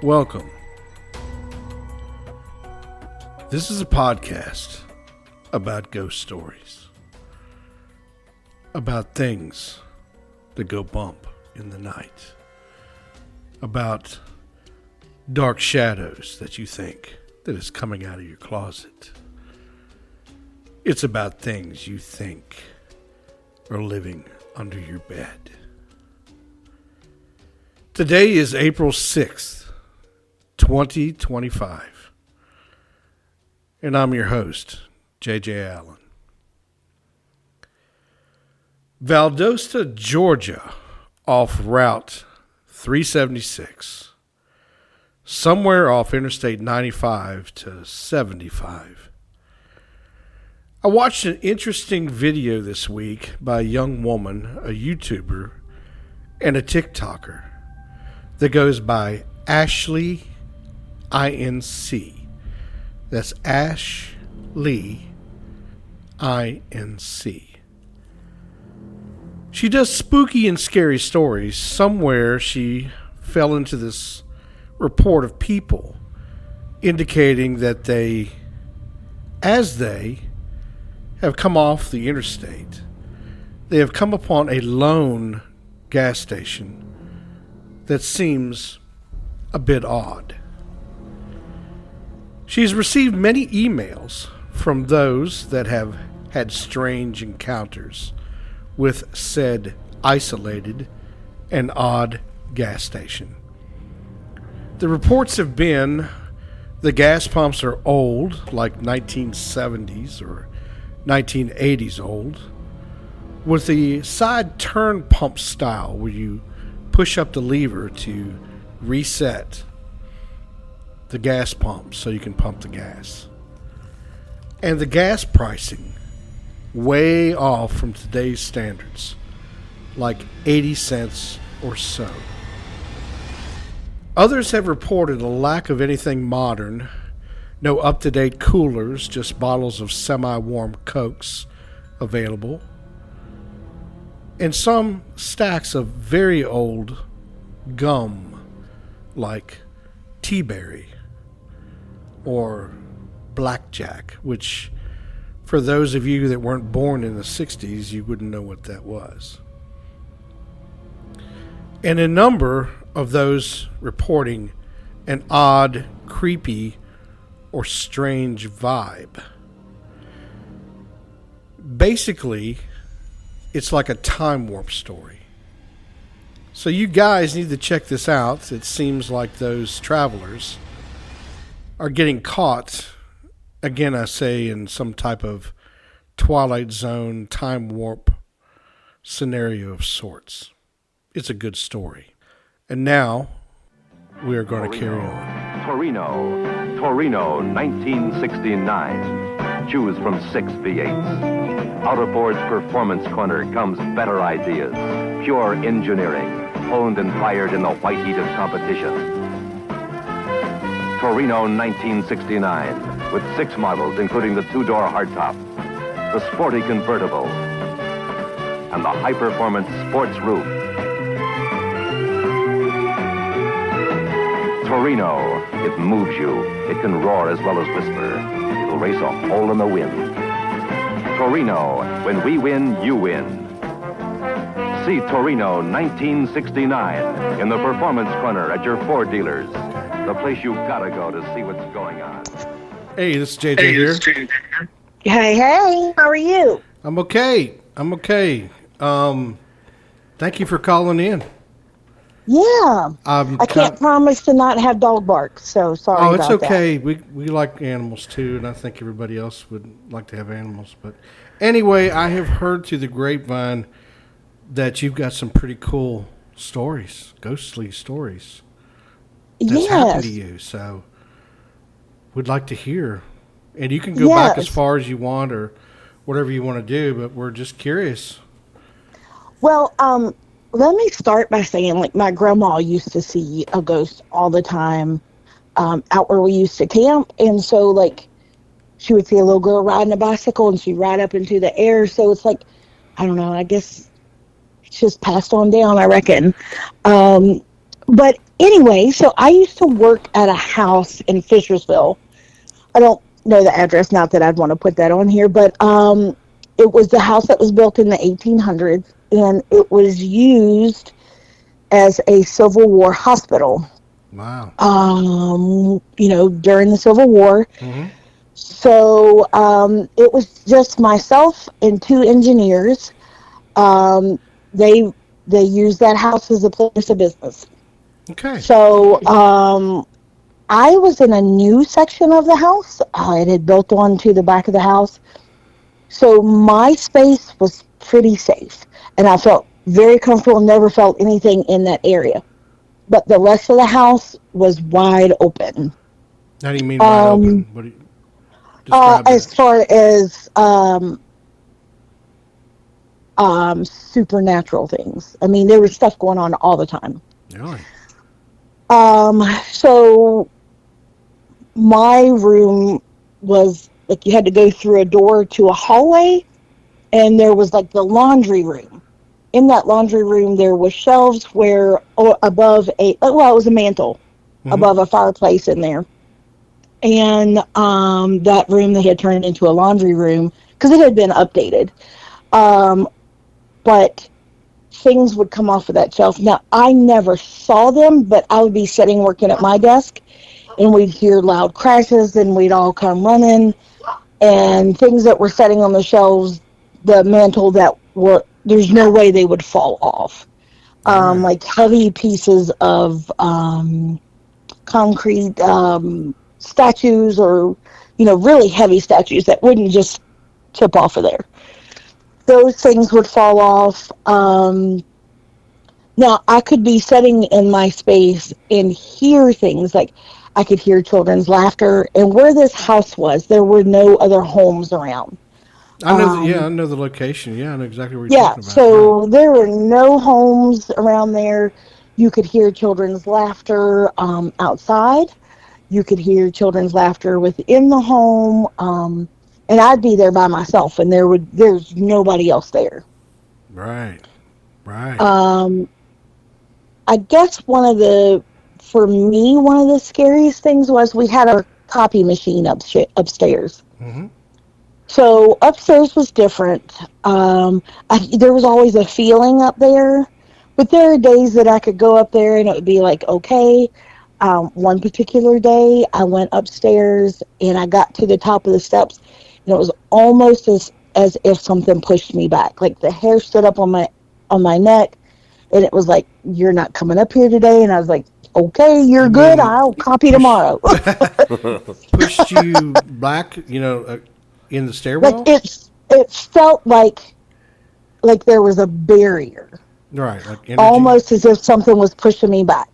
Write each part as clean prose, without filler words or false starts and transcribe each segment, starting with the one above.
Welcome. This is a podcast about ghost stories, about things that go bump in the night, about dark shadows that you think that is coming out of your closet. It's about things you think are living under your bed. Today is April 6th, 2025, and I'm your host, J.J. Allen. Valdosta, Georgia, off Route 376, somewhere off Interstate 95 to 75. I watched an interesting video this week by a young woman, a YouTuber, and a TikToker that goes by Ashley INC. That's Ashley INC. She does spooky and scary stories. Somewhere she fell into this report of people indicating that they have come off the interstate, they have come upon a lone gas station that seems a bit odd. She's received many emails from those that have had strange encounters with said isolated and odd gas station. The reports have been the gas pumps are old, like 1970s or 1980s old, with the side turn pump style where you push up the lever to reset the gas pump so you can pump the gas. And the gas pricing way off from today's standards, like 80 cents or so. Others have reported a lack of anything modern, no up-to-date coolers, just bottles of semi-warm Cokes available, and some stacks of very old gum like T-Berry or Blackjack, which for those of you that weren't born in the 60s, you wouldn't know what that was. And a number of those reporting an odd, creepy, or strange vibe. Basically, it's like a time warp story. So you guys need to check this out. It seems like those travelers are getting caught, again I say, in some type of Twilight Zone time warp scenario of sorts. It's a good story. And now, we are going to carry on. Torino, 1969. Choose from 6 V8s. Outerboard's Performance Corner comes better ideas. Pure engineering, honed and fired in the white heat of competition. Torino 1969, with 6 models, including the 2-door hardtop, the sporty convertible, and the high-performance sports roof. Torino, it moves you. It can roar as well as whisper. It'll race a hole in the wind. Torino, when we win, you win. See Torino 1969 in the Performance Corner at your Ford dealers. The place you've got to go to see what's going on. Hey, this is JJ here. Hey, how are you? I'm okay. Thank you for calling in. Yeah. I can't promise to not have dog bark, so sorry about that. Oh, it's okay. We like animals too, and I think everybody else would like to have animals. But anyway, I have heard through the grapevine that you've got some pretty cool stories, ghostly stories. That's happened to you, so we'd like to hear. And you can go back as far as you want or whatever you want to do, but we're just curious. Well, let me start by saying, like, my grandma used to see a ghost all the time out where we used to camp. And so, like, she would see a little girl riding a bicycle and she'd ride up into the air. So it's like, I don't know, I guess it's just passed on down, I reckon. But anyway, so I used to work at a house in Fishersville. I don't know the address, not that I'd want to put that on here, but it was the house that was built in the 1800s, and it was used as a Civil War hospital. Wow. During the Civil War. Mm-hmm. So it was just myself and two engineers. Um, they they used that house as a place of business. Okay. So I was in a new section of the house. It had built onto the back of the house. So my space was pretty safe. And I felt very comfortable, never felt anything in that area. But the rest of the house was wide open. How do you mean wide open? What do you describe As that? far as supernatural things. I mean, there was stuff going on all the time. Really? So my room was like you had to go through a door to a hallway, and there was like the laundry room. In that laundry room, there was shelves where above it was a mantle Mm-hmm. above a fireplace in there, and that room they had turned into a laundry room because it had been updated. But things would come off of that shelf. Now, I never saw them, but I would be sitting working at my desk, and we'd hear loud crashes, and we'd all come running, and things that were sitting on the shelves, the mantle that were, there's no way they would fall off. Right. Like heavy pieces of concrete statues or, really heavy statues that wouldn't just tip off of there. Those things would fall off. Now, I could be sitting in my space and hear things like I could hear children's laughter. And where this house was, there were no other homes around. I know. I know the location. Yeah, I know exactly what you're Yeah, talking about. Right. so there were no homes around there. You could hear children's laughter outside. You could hear children's laughter within the home. And I'd be there by myself, and there's nobody else there. Right. Right. I guess for me, one of the scariest things was we had a copy machine upstairs. Mm-hmm. So upstairs was different. There was always a feeling up there, but there are days that I could go up there and it would be like, okay. One particular day, I went upstairs and I got to the top of the steps, and it was almost as if something pushed me back. Like the hair stood up on my neck, and it was like, "You're not coming up here today." And I was like, "Okay, you're You good. mean I'll copy tomorrow." pushed you back? In the Like stairwell. it felt like there was a barrier, Right. Like energy. almost as if something was pushing me back.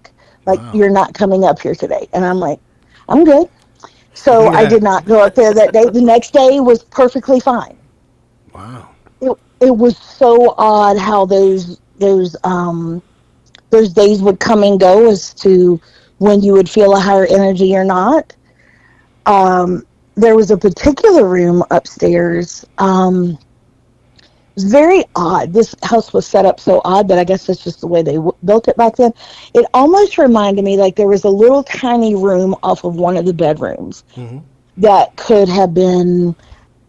Like, Wow. you're not coming up here today. And I'm like, I'm good. So I Yeah. did not go up there that day. The next day was perfectly fine. Wow. It was so odd how those days would come and go as to when you would feel a higher energy or not. There was a particular room upstairs. It was very odd. This house was set up so odd, but I guess that's just the way they built it back then. It almost reminded me like there was a little tiny room off of one of the bedrooms Mm-hmm. that could have been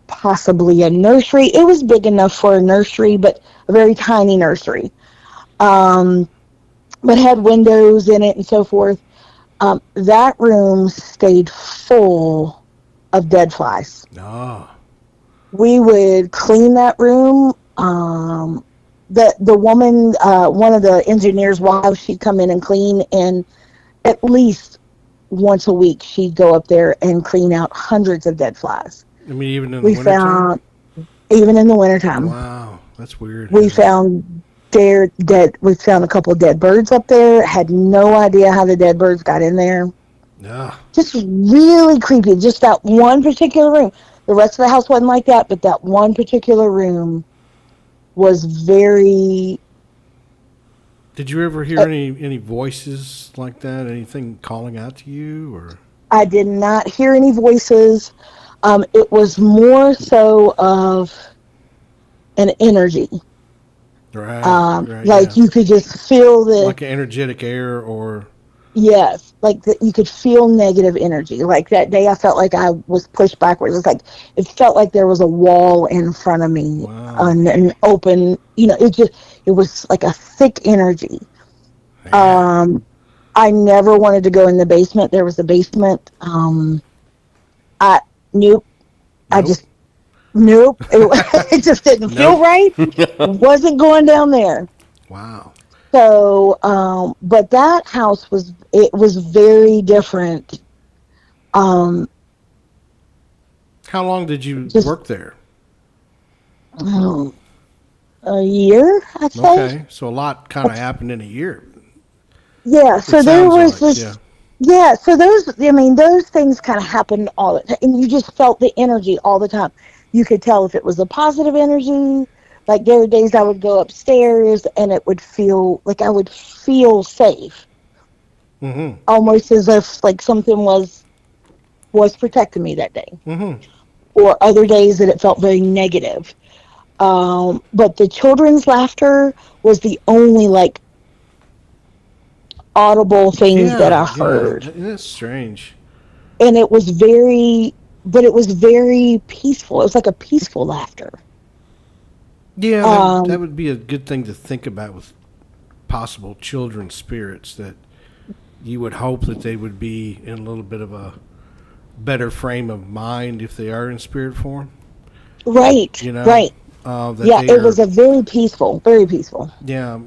possibly a nursery. It was big enough for a nursery, but a very tiny nursery. But had windows in it and so forth. That room stayed full of dead flies. Oh. We would clean that room. The woman, one of the engineers' wives, she'd come in and clean, and at least once a week she'd go up there and clean out hundreds of dead flies. I mean, even in the We wintertime? found, even in the wintertime, Wow. That's weird. we found dead. We found a couple of dead birds up there. Had no idea how the dead birds got in there. Yeah. Just really creepy. Just that one particular room. The rest of the house wasn't like that, but that one particular room was very... Did you ever hear any voices like that? Anything calling out to you, or? I did not hear any voices. It was more so of an energy. Right, Like you could just feel the, like an energetic air or yes, like you could feel negative energy. Like that day, I felt like I was pushed backwards. It's like it felt like there was a wall in front of me, wow. and open. It was like a thick energy. Yeah. I never wanted to go in the basement. There was a basement. I Nope. I Nope. just nope. It just didn't feel Nope. right. Wasn't going down there. Wow. So, but that house was very different. Um, How long did you just work there? um, a year, I'd say. Okay, so a lot kind of happened in a year. Yeah. It So there sounds was like, yeah. this. Yeah. So those things kind of happened all the time, and you just felt the energy all the time. You could tell if it was a positive energy. Like there were days I would go upstairs and it would feel like I would feel safe, Mm-hmm. almost as if like something was protecting me that day. Mm-hmm. Or other days that it felt very negative. But the children's laughter was the only like audible things that I Yeah, heard, that's strange. and it was very peaceful. It was like a peaceful laughter. Yeah, that Um, would be a good thing to think about with possible children's spirits. That you would hope that they would be in a little bit of a better frame of mind if they are in spirit form. right, You know, right. that Yeah, they it are. was a very peaceful. Yeah,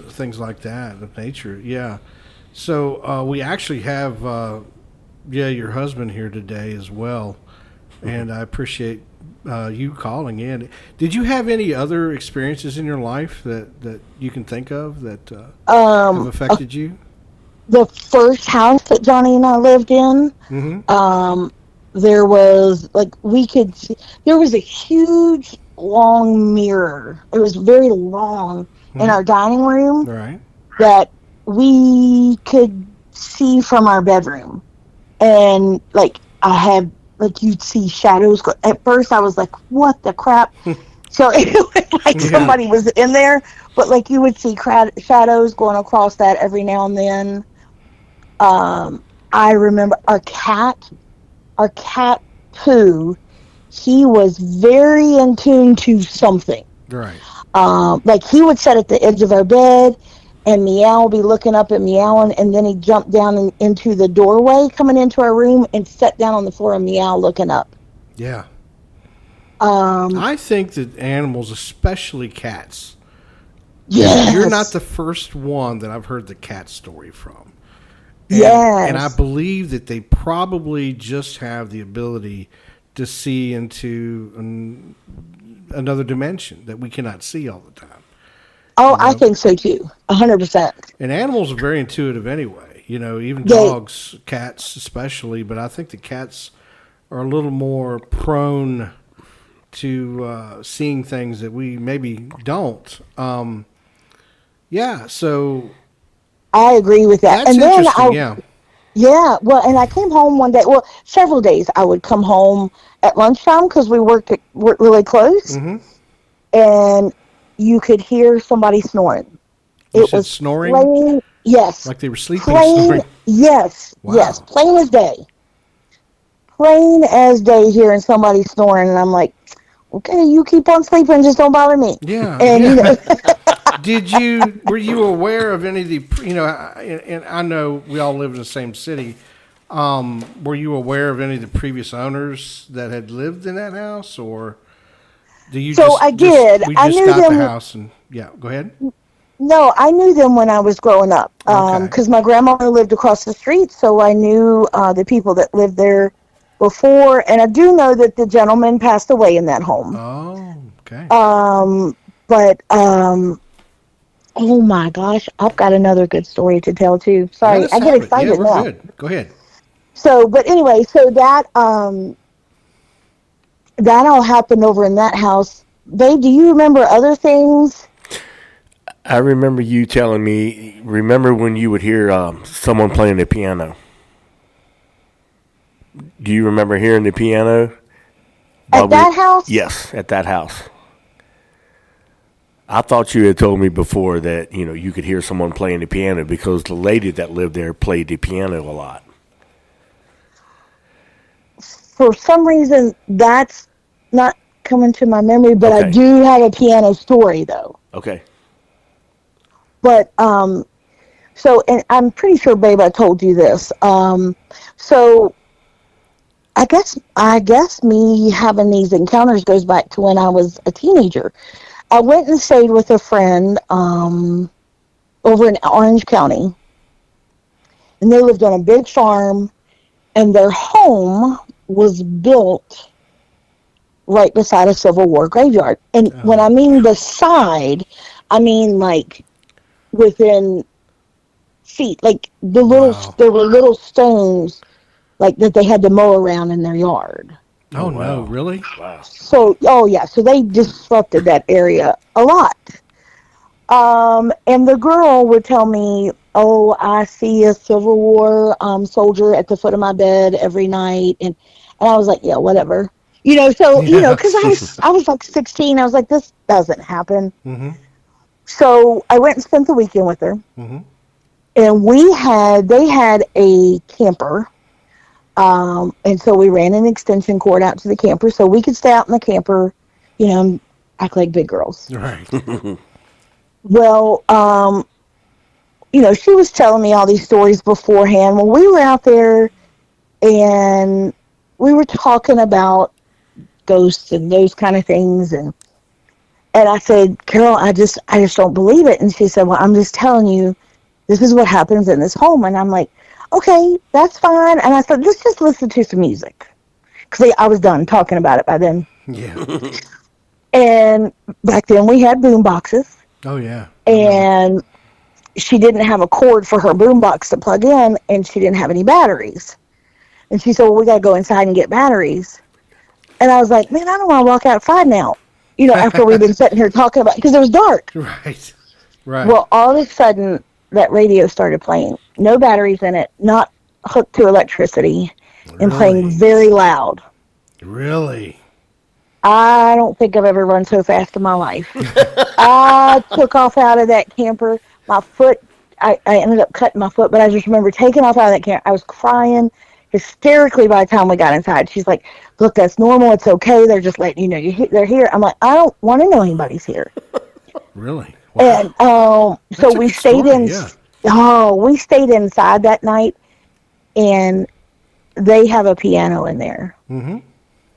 things like that of nature. Yeah. So we actually have your husband here today as well, and I appreciate you calling in. Did you have any other experiences in your life that you can think of that have Um, uh, affected you? the first house that Johnny and I lived in, Mm-hmm. um, there was like we could see, there was a huge long mirror. It was very long in Mm-hmm. our dining room All right. that we could see from our bedroom. And like I had like you'd see shadows go. At first I was like, what the crap? So it was like Yeah. somebody was in there, but like you would see shadows going across that every now and then. I remember our cat Pooh, he was very in tune to something. Right. Like he would sit at the edge of our bed and meow, be looking up and meowing, and then he'd jump down into the doorway coming into our room and sit down on the floor and meow looking up. Yeah. Um, I think that animals, especially cats, you're not yes, the first one that I've heard the cat story from. And I yes. believe that they probably just have the ability to see into another dimension that we cannot see all the time. Oh, You I know, think so too. 100%. and animals are very intuitive anyway. You know, even They, dogs, cats especially. But I think the cats are a little more prone to seeing things that we maybe don't. Yeah, so I agree with that. that's And then interesting. Yeah. yeah, well, and I came home one day. Well, several days I would come home at lunchtime because we worked really close, Mm-hmm. and you could hear somebody snoring. You It said was snoring, plain, yes, like they were sleeping, plain, snoring. yes, Wow. plain as day hearing somebody snoring, and I'm like, okay, you keep on sleeping, just don't bother me. Yeah, And yeah. Were you aware of any of the, and I know we all live in the same city. Were you aware of any of the previous owners that had lived in that house, or do you so I did. we I just knew got the them. house and yeah, go ahead. No, I knew them when I was growing up Okay. because my grandmother lived across the street, so I knew the people that lived there before, and I do know that the gentleman passed away in that home. Oh, okay. Um, but oh my gosh, I've got another good story to tell too. Let Sorry, us I get have it. Yeah, excited we're now. good. Go ahead. So, but anyway, so that all happened over in that house. Babe, do you remember other things? I remember you telling me. Remember when you would hear someone playing the piano? Do you remember hearing the piano? At that house? Yes, at that house. I thought you had told me before that, you could hear someone playing the piano because the lady that lived there played the piano a lot. For some reason, that's not coming to my memory, but I Okay. do have a piano story, though. Okay. But, so, and I'm pretty sure, babe, I told you this. So I guess me having these encounters goes back to when I was a teenager. I went and stayed with a friend, over in Orange County, and they lived on a big farm, and their home was built right beside a Civil War graveyard. And when I mean beside, I mean like within feet. Like there were little stones like that they had to mow around in their yard. Oh, wow. no, really? Wow. So, so they disrupted that area a lot. And the girl would tell me, "Oh, I see a Civil War soldier at the foot of my bed every night," and I was like, "Yeah, whatever." So because I was like 16, I was like, "This doesn't happen." Mm-hmm. So I went and spent the weekend with her, Mm-hmm. and they had a camper, and so we ran an extension cord out to the camper so we could stay out in the camper, and act like big girls. Right. Well, she was telling me all these stories beforehand. Well, we were out there and we were talking about ghosts and those kind of things. And I said, "Carol, I just don't believe it." And she said, "Well, I'm just telling you, this is what happens in this home." And I'm like, "Okay, that's fine." And I said, "Let's just listen to some music." Because I was done talking about it by then. Yeah. And back then we had boom boxes. Oh, yeah. And she didn't have a cord for her boombox to plug in, and she didn't have any batteries. And she said, "Well, we got to go inside and get batteries." And I was like, "Man, I don't want to walk outside now." After we've been sitting here talking about, because it was dark. Right. Right. Well, all of a sudden, that radio started playing. No batteries in it, not hooked to electricity, and playing very loud. Really? I don't think I've ever run so fast in my life. I took off out of that camper. My foot, I ended up cutting my foot, but I just remember taking off out of that camper. I was crying hysterically by the time we got inside. She's like, "Look, that's normal. It's okay. They're just letting you know they're here." I'm like, "I don't want to know anybody's here." Really? Wow. And so we stayed story, yeah. we stayed inside that night, and they have a piano in there. Mm-hmm.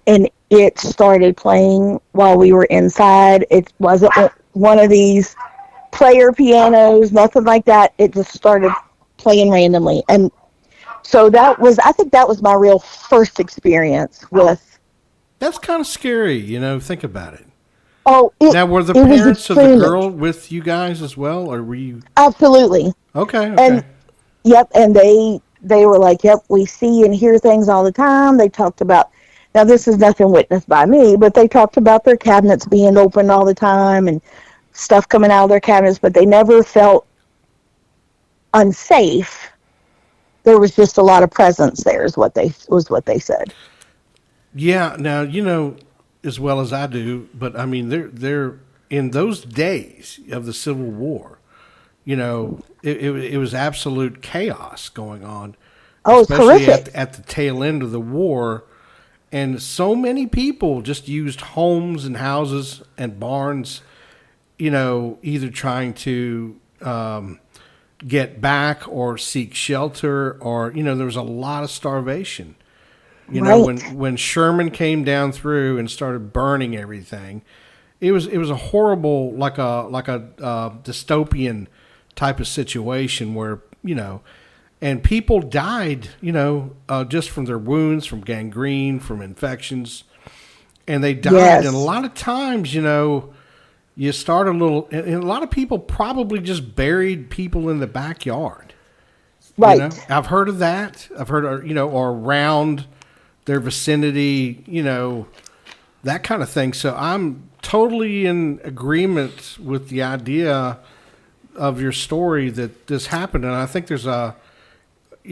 And it started playing while we were inside. It wasn't one of these player pianos, nothing like that. It just started playing randomly. And so I think that was my real first experience with. That's kind of scary, think about it. Oh, now, were the parents of the girl with you guys as well, or were you? Absolutely. Okay. And, yep, and they were like, "Yep, we see and hear things all the time." They talked about, now this is nothing witnessed by me, but they talked about their cabinets being open all the time and stuff coming out of their cabinets, but they never felt unsafe. There was just a lot of presence there is what they said. Yeah. Now, as well as I do, but I mean, they're in those days of the Civil War, it was absolute chaos going on. Oh, it's especially horrific. at the tail end of the war. And so many people just used homes and houses and barns, either trying to get back or seek shelter, or, there was a lot of starvation. Right. When Sherman came down through and started burning everything, it was a horrible, like a dystopian type of situation where, and people died, just from their wounds, from gangrene, from infections, and they died. Yes. And a lot of times, you start and a lot of people probably just buried people in the backyard. Right. I've heard of that. I've heard, or around their vicinity, that kind of thing. So I'm totally in agreement with the idea of your story that this happened. And I think there's a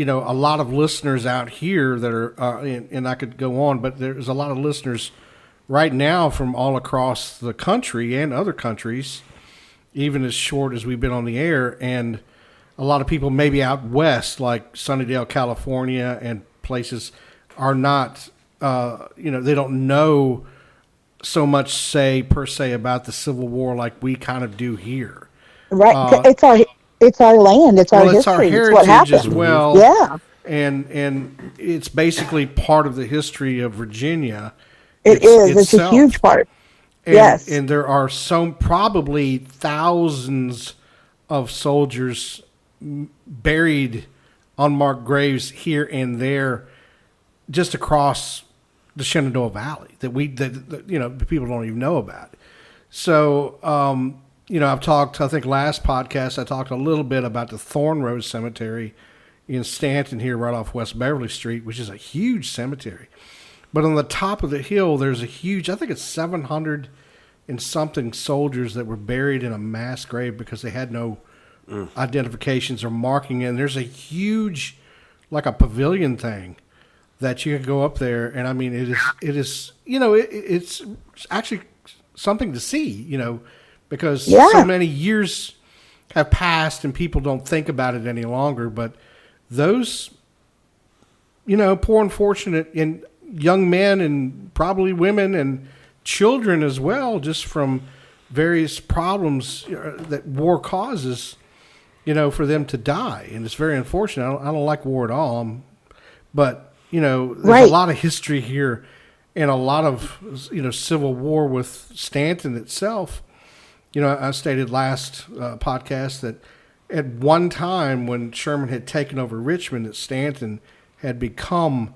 lot of listeners out here that are, and I could go on, but there's a lot of listeners right now from all across the country and other countries even as short as we've been on the air. And a lot of people maybe out west, like Sunnydale, California, and places are not, they don't know so much, per se, about the Civil War like we kind of do here. Right. It's our land. It's our history. It's our heritage it's what happened. as well. Yeah. And it's basically part of the history of Virginia. It is. It's a huge part. Yes. And there are probably thousands of soldiers buried unmarked graves here and there, just across the Shenandoah Valley that people don't even know about. So, I've talked. I think last podcast I talked a little bit about the Thorn Rose Cemetery in Stanton here, right off West Beverly Street, which is a huge cemetery. But on the top of the hill, there's a huge. I think it's 700 and something soldiers that were buried in a mass grave because they had no identifications or marking. And there's a huge, like a pavilion thing that you can go up there, and I mean, it's actually something to see, because so many years have passed and people don't think about it any longer. But those, poor unfortunate and young men and probably women and children as well, just from various problems that war causes, for them to die, and it's very unfortunate. I don't like war at all, but. There's a lot of history here and a lot of, Civil War with Stanton itself. I stated last podcast that at one time when Sherman had taken over Richmond, that Stanton had become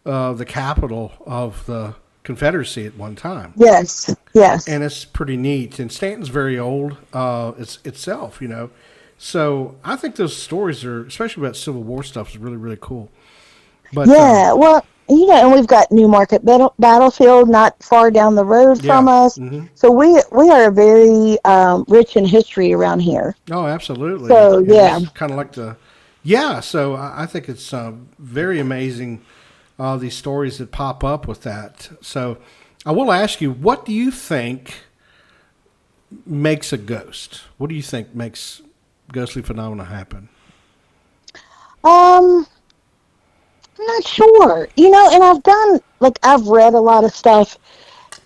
the capital of the Confederacy at one time. Yes, yes. And it's pretty neat. And Stanton's very old itself, So I think those stories are, especially about Civil War stuff, is really, really cool. But, and we've got Newmarket Battlefield not far down the road from us. Mm-hmm. So we are very rich in history around here. Oh, absolutely. So, it's kind of like so I think it's very amazing, these stories that pop up with that. So I will ask you, what do you think makes a ghost? What do you think makes ghostly phenomena happen? I'm not sure, and I've read a lot of stuff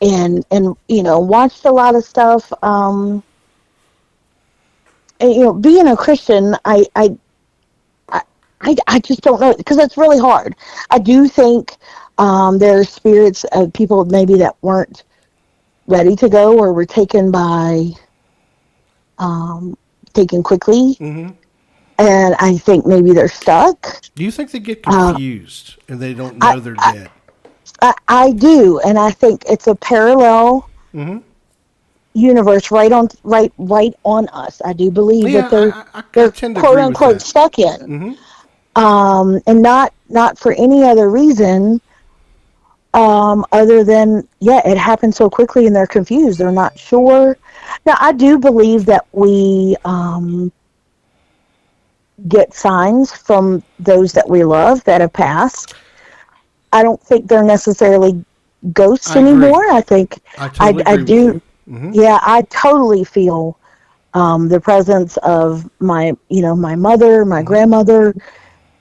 and watched a lot of stuff. And, being a Christian, I just don't know, because it's really hard. I do think there are spirits of people maybe that weren't ready to go or were taken quickly. Mm-hmm. And I think maybe they're stuck. Do you think they get confused and they don't know they're dead? I do, and I think it's a parallel universe right on us. I do believe that they're quote unquote stuck in, and not for any other reason other than it happened so quickly and they're confused. They're not sure. Now I do believe that we get signs from those that we love that have passed. I don't think they're necessarily ghosts anymore. I think I do. Mm-hmm. Yeah, I totally feel the presence of my mother, my grandmother,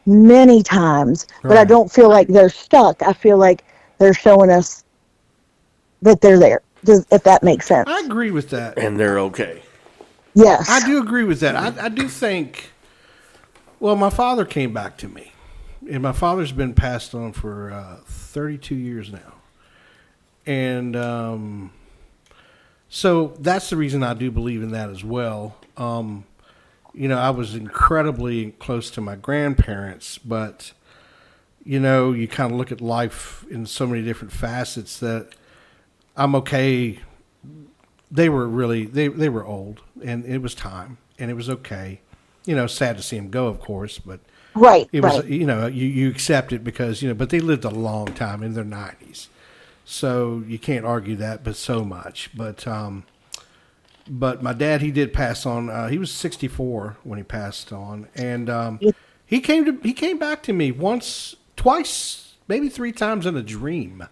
many times. But I don't feel like they're stuck. I feel like they're showing us that they're there. If that makes sense. I agree with that. And they're okay. Yes. I do agree with that. I do think. Well, my father came back to me, and my father's been passed on for 32 years now. And so that's the reason I do believe in that as well. I was incredibly close to my grandparents, but, you kind of look at life in so many different facets that I'm okay. They were really, they were old, and it was time, and it was okay. Sad to see him go, of course, but it was, you accept it because, but they lived a long time in their 90s. So you can't argue that, but so much. But my dad, he did pass on. He was 64 when he passed on. And he came back to me once, twice, maybe 3 times in a dream.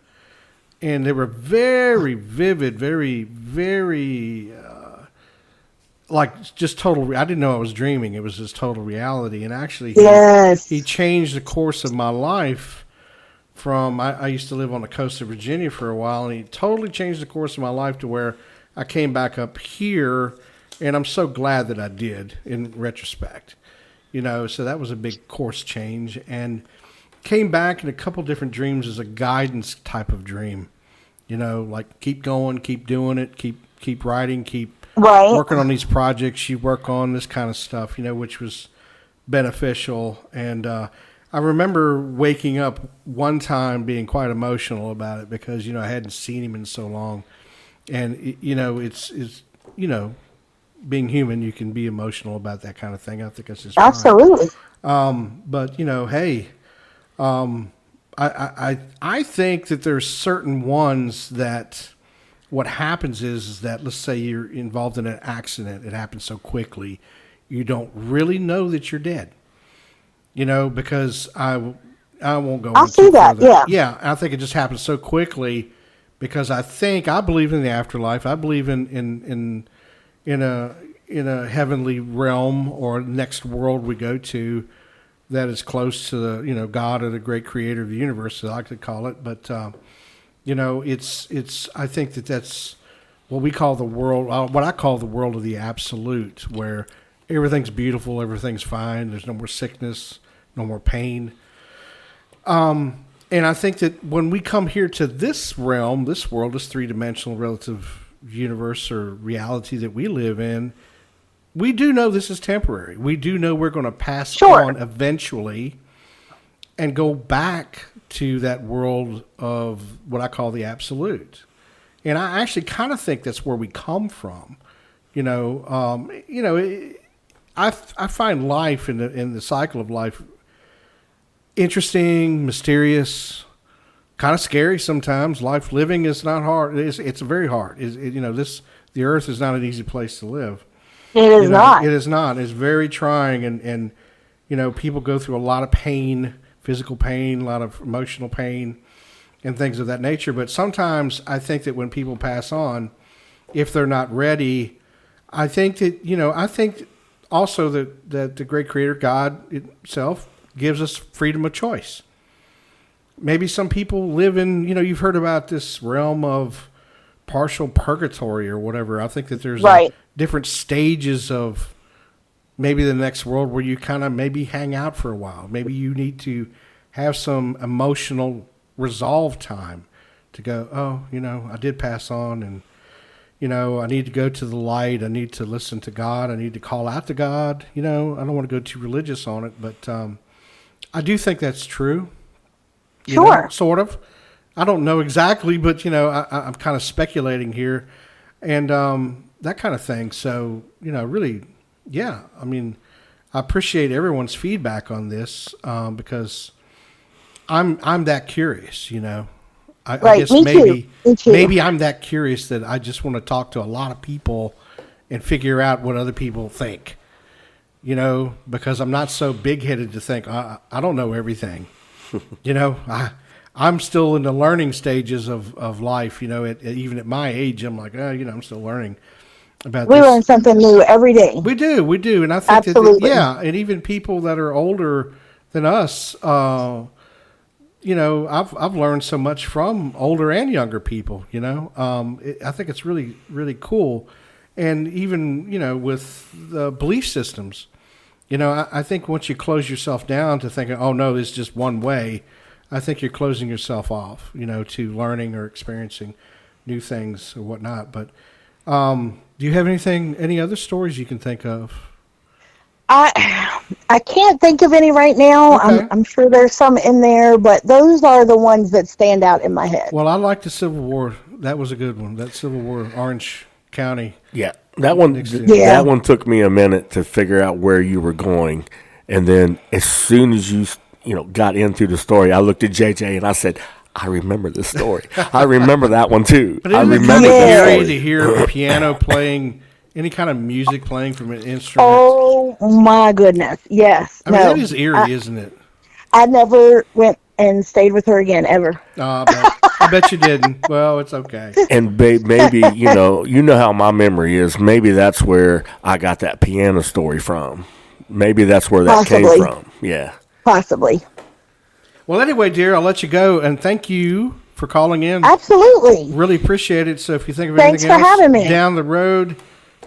And they were very vivid, very, very like just total. I didn't know I was dreaming. It was just total reality. And actually, Yes. he changed the course of my life. From I used to live on the coast of Virginia for a while, and he totally changed the course of my life to where I came back up here, and I'm so glad that I did in retrospect. So that was a big course change, and came back in a couple different dreams as a guidance type of dream. Like keep going, keep doing it, keep writing, keep working on these projects you work on, this kind of stuff, which was beneficial. And I remember waking up one time being quite emotional about it because, I hadn't seen him in so long. And, it's being human, you can be emotional about that kind of thing. I think that's just absolutely fine. But, hey, I think that there's certain ones that what happens is that, let's say you're involved in an accident. It happens so quickly. You don't really know that you're dead. Because I won't go. I'll see that. Further. Yeah. Yeah. I think it just happens so quickly because I believe in the afterlife. I believe in a heavenly realm or next world we go to that is close to the, God or the great creator of the universe, as I like to call it. But, it's, I think that's what we call the world, what I call the world of the absolute, where everything's beautiful, everything's fine. There's no more sickness, no more pain. And I think that when we come here to this realm, this world, this three-dimensional relative universe or reality that we live in, we do know this is temporary. We do know we're going to pass on eventually and go back to that world of what I call the absolute. And I actually kind of think that's where we come from. I find life in the cycle of life interesting, mysterious, kind of scary sometimes. Life living is not hard. It's very hard. The earth is not an easy place to live. It is not. It is not. It's very trying, and people go through a lot of pain, physical pain, a lot of emotional pain, and things of that nature. But sometimes I think that when people pass on, if they're not ready, I think also that the great creator, God itself, gives us freedom of choice. Maybe some people live in, you've heard about this realm of partial purgatory or whatever. I think that there's different stages of maybe the next world where you kind of maybe hang out for a while. Maybe you need to have some emotional resolve time to go, I did pass on, and I need to go to the light. I need to listen to God. I need to call out to God. I don't want to go too religious on it, but I do think that's true. Sure. Sort of. I don't know exactly, but, I'm kind of speculating here and that kind of thing. So, really, yeah. I mean, I appreciate everyone's feedback on this because I'm that curious, I guess Me too. Maybe I'm that curious that I just want to talk to a lot of people and figure out what other people think, because I'm not so big-headed to think I don't know everything. I'm still in the learning stages of life, even at my age. I'm like, I'm still learning about this. We learn something new every day. We do. And I think Absolutely. and even people that are older than us, I've learned so much from older and younger people, I think it's really, really cool. And even, with the belief systems, I think once you close yourself down to thinking, oh no, this is just one way, I think you're closing yourself off, to learning or experiencing new things or whatnot. But do you have any other stories you can think of? I can't think of any right now. Okay. I'm sure there's some in there, but those are the ones that stand out in my head. Well, I like the Civil War. That was a good one. That Civil War, Orange County. Yeah, that one. Yeah. That one took me a minute to figure out where you were going, and then as soon as you got into the story, I looked at JJ and I said, I remember this story. I remember that one too. But I isn't it remember kind of that eerie story. to hear a piano playing, any kind of music playing from an instrument? Oh my goodness! Yes. I mean, that is eerie, isn't it? I never went and stayed with her again ever. I I bet you didn't. Well, it's okay. And maybe, you know how my memory is. Maybe that's where I got that piano story from. Maybe that's where that came from. Yeah. Possibly. Well, anyway, dear, I'll let you go, and thank you for calling in. Absolutely. Really appreciate it. So if you think of Thanks anything for else having me. down the road,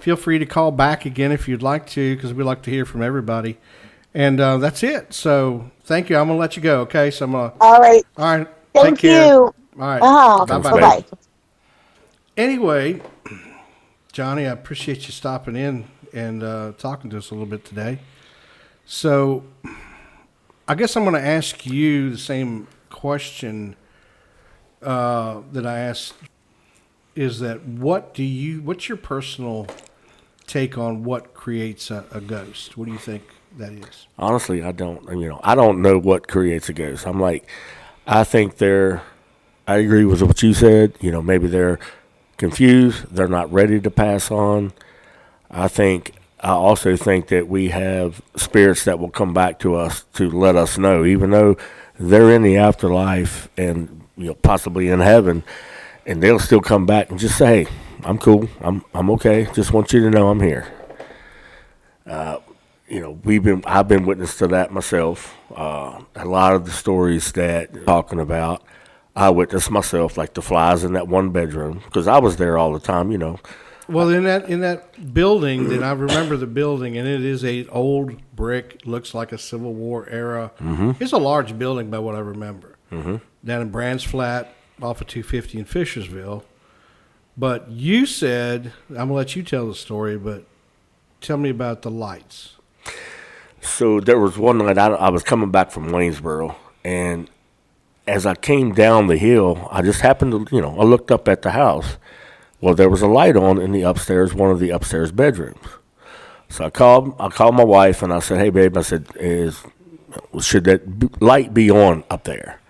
feel free to call back again if you'd like to, because we like to hear from everybody. And that's it. So thank you. I'm going to let you go, okay? So I'm going to... All right. All right. Thank Take care. you. All right. Bye-bye. Bye-bye. Anyway, Johnny, I appreciate you stopping in and talking to us a little bit today. So I guess I'm going to ask you the same question that I asked, is that what's your personal take on what creates a ghost? What do you think that is? Honestly, I don't know what creates a ghost. I think I agree with what you said. Maybe they're confused. They're not ready to pass on. I also think that we have spirits that will come back to us to let us know, even though they're in the afterlife and possibly in heaven, and they'll still come back and just say, "Hey, I'm cool. I'm okay. Just want you to know I'm here." I've been witness to that myself. A lot of the stories that you're talking about, I witnessed myself, like the flies in that one bedroom, because I was there all the time. Well, in that building, then I remember the building, and it is a old brick, looks like a Civil War era. Mm-hmm. It's a large building by what I remember. Mm-hmm. Down in Brands Flat, off of 250 in Fishersville. But you said, I'm going to let you tell the story, but tell me about the lights. So there was one night I was coming back from Waynesboro, and as I came down the hill, I just happened to, I looked up at the house. Well, there was a light on in one of the upstairs bedrooms. So I called my wife and I said, "Hey, babe," I said, should that light be on up there?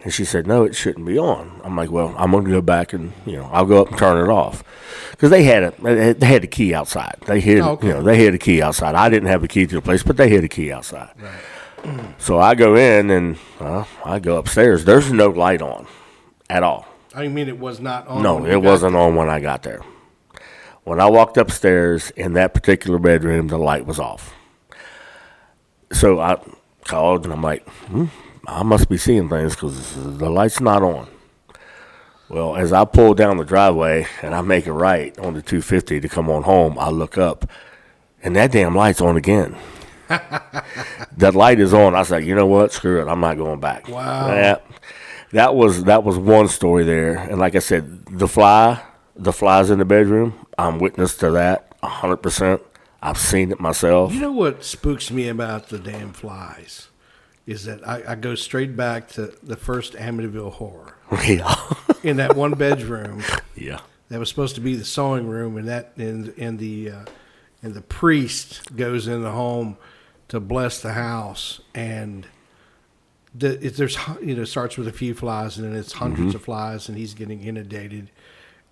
And she said, "No, it shouldn't be on." I'm like, "Well, I'm going to go back and, I'll go up and turn it off." Because they had the key outside. They had, they had a key outside. I didn't have the key to the place, but they had a key outside. Right. So I go in and I go upstairs. There's no light on at all. I mean, it was not on. No, it wasn't on when I got there. When I walked upstairs in that particular bedroom, the light was off. So I called and I'm like, I must be seeing things because the light's not on. Well, as I pull down the driveway and I make a right on the 250 to come on home, I look up and that damn light's on again. That light is on. I was like, you know what? Screw it. I'm not going back. Wow. Yeah. That was one story there. And like I said, the flies in the bedroom, I'm witness to that 100%. I've seen it myself. You know what spooks me about the damn flies is that I go straight back to the first Amityville Horror. Yeah. In that one bedroom. Yeah. That was supposed to be the sewing room, and the priest goes in the home to bless the house, and there's starts with a few flies, and then it's hundreds of flies, and he's getting inundated,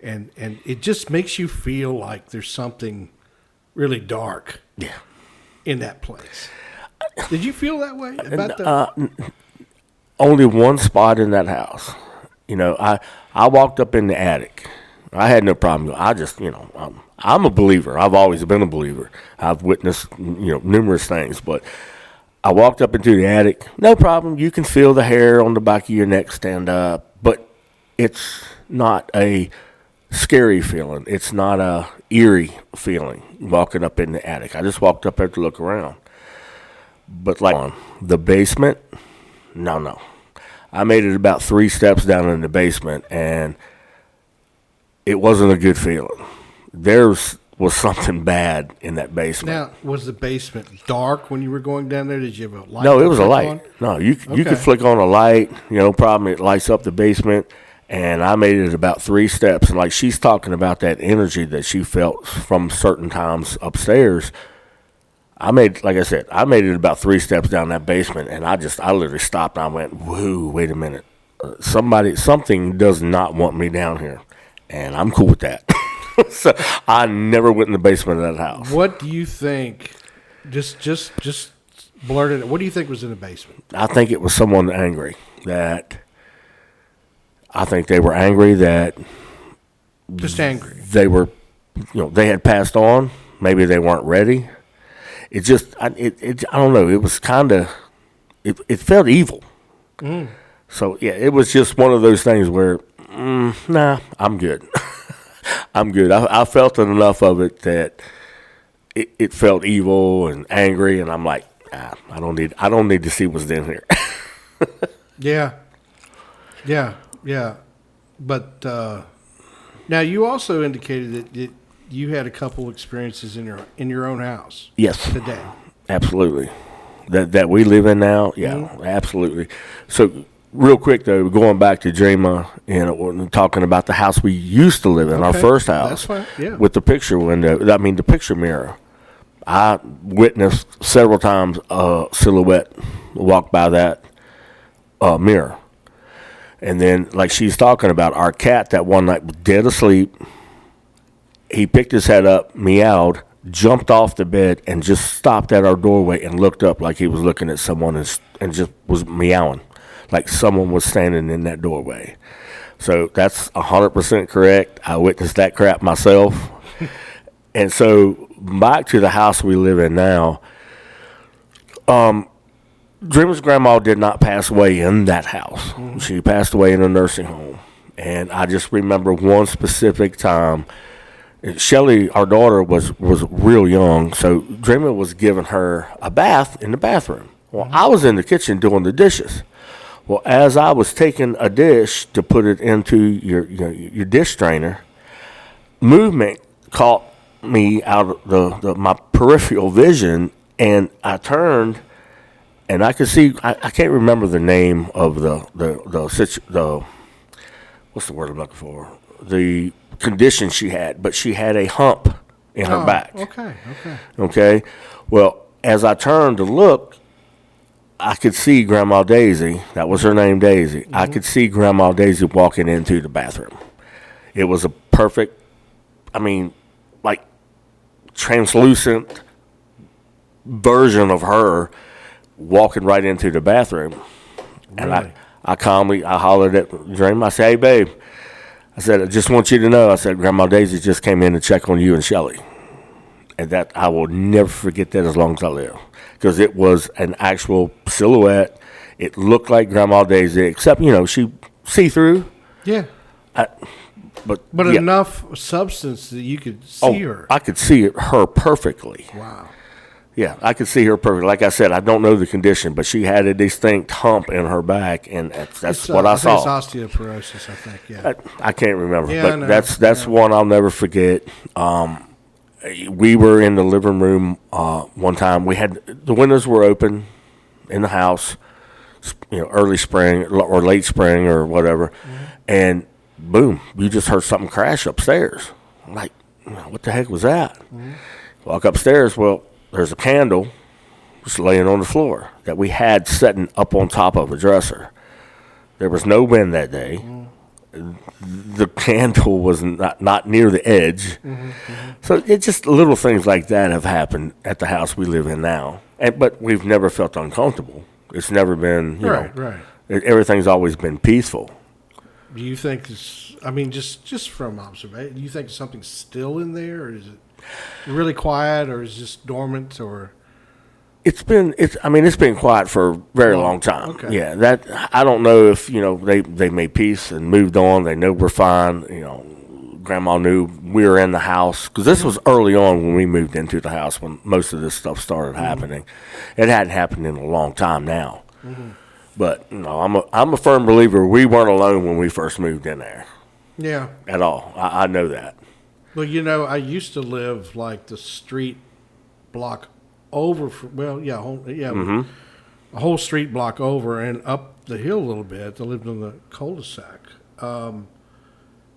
and it just makes you feel like there's something really dark in that place. Did you feel that way about that? Only one spot in that house. I walked up in the attic. I had no problem. I just, I'm a believer. I've always been a believer. I've witnessed, numerous things, but I walked up into the attic. No problem. You can feel the hair on the back of your neck stand up, but it's not a scary feeling. It's not a eerie feeling walking up in the attic. I just walked up there to look around. But like the basement, no. I made it about 3 steps down in the basement, and it wasn't a good feeling. There was something bad in that basement. Now, was the basement dark when you were going down there? Did you have a light? No, it was a light. No, you could flick on a light. No problem. It lights up the basement, and I made it about 3 steps. And like she's talking about that energy that she felt from certain times upstairs. I made it about 3 steps down that basement, and I literally stopped and I went, whoa, wait a minute. Something does not want me down here, and I'm cool with that. So I never went in the basement of that house. What do you think? Just blurt it. What do you think was in the basement? I think it was someone angry that I think they were angry that Just angry. they were, they had passed on. Maybe they weren't ready. It just, I don't know. It was kind of, it felt evil. So, yeah, it was just one of those things where, nah, I'm good. I'm good. I felt enough of it that it felt evil and angry, and I'm like, I don't need to see what's in here. Yeah. But now you also indicated that you had a couple experiences in your own house. Yes. Today. Absolutely. That we live in now, yeah, absolutely. So, real quick though, going back to Jama and talking about the house we used to live in, our first house, that's fine. Yeah. with the picture window. I mean, the picture mirror. I witnessed several times a silhouette walk by that mirror, and then like she's talking about, our cat that one night was dead asleep. He picked his head up, meowed, jumped off the bed, and just stopped at our doorway and looked up like he was looking at someone and just was meowing like someone was standing in that doorway. So that's 100% correct. I witnessed that crap myself. And so back to the house we live in now, Dreamer's grandma did not pass away in that house. She passed away in a nursing home. And I just remember one specific time. Shelly, our daughter, was real young, so Dreamer was giving her a bath in the bathroom. Well, I was in the kitchen doing the dishes. Well, as I was taking a dish to put it into your dish strainer, movement caught me out of my peripheral vision, and I turned, and I could see. I can't remember the name of the what's the word I'm looking for? The condition she had, but she had a hump in her back. Okay. Well, as I turned to look, I could see Grandma Daisy. That was her name, Daisy. I could see Grandma Daisy walking into the bathroom. It was a perfect, like translucent version of her walking right into the bathroom. Really? And I calmly, I hollered at Dream. I said, "Hey, babe." I said, "I just want you to know," I said, "Grandma Daisy just came in to check on you and Shelly." And that, I will never forget that as long as I live. Because it was an actual silhouette. It looked like Grandma Daisy, except, she see-through. Yeah. But yeah. Enough substance that you could see her. I could see her perfectly. Wow. Yeah, I could see her perfectly. Like I said, I don't know the condition, but she had a distinct hump in her back, and that's what I saw. It's osteoporosis, I think, yeah. I can't remember, yeah, but that's one I'll never forget. We were in the living room one time. The windows were open in the house, early spring or late spring or whatever, and boom, you just heard something crash upstairs. I'm like, what the heck was that? Walk upstairs. Well, there's a candle just laying on the floor that we had setting up on top of a dresser. There was no wind that day. The candle was not near the edge. So it's just little things like that have happened at the house we live in now. But we've never felt uncomfortable. It's never been, right. Everything's always been peaceful. Do you think just from observation, do you think something's still in there, or is it really quiet, or is it just dormant, or? It's been quiet for a very long time. Okay. Yeah, that I don't know if they made peace and moved on. They know we're fine. Grandma knew we were in the house because this was early on when we moved into the house when most of this stuff started happening. It hadn't happened in a long time now, but I'm a firm believer we weren't alone when we first moved in there. Yeah, at all. I know that. Well, I used to live like the street block over. A whole street block over and up the hill a little bit. I lived in the cul-de-sac.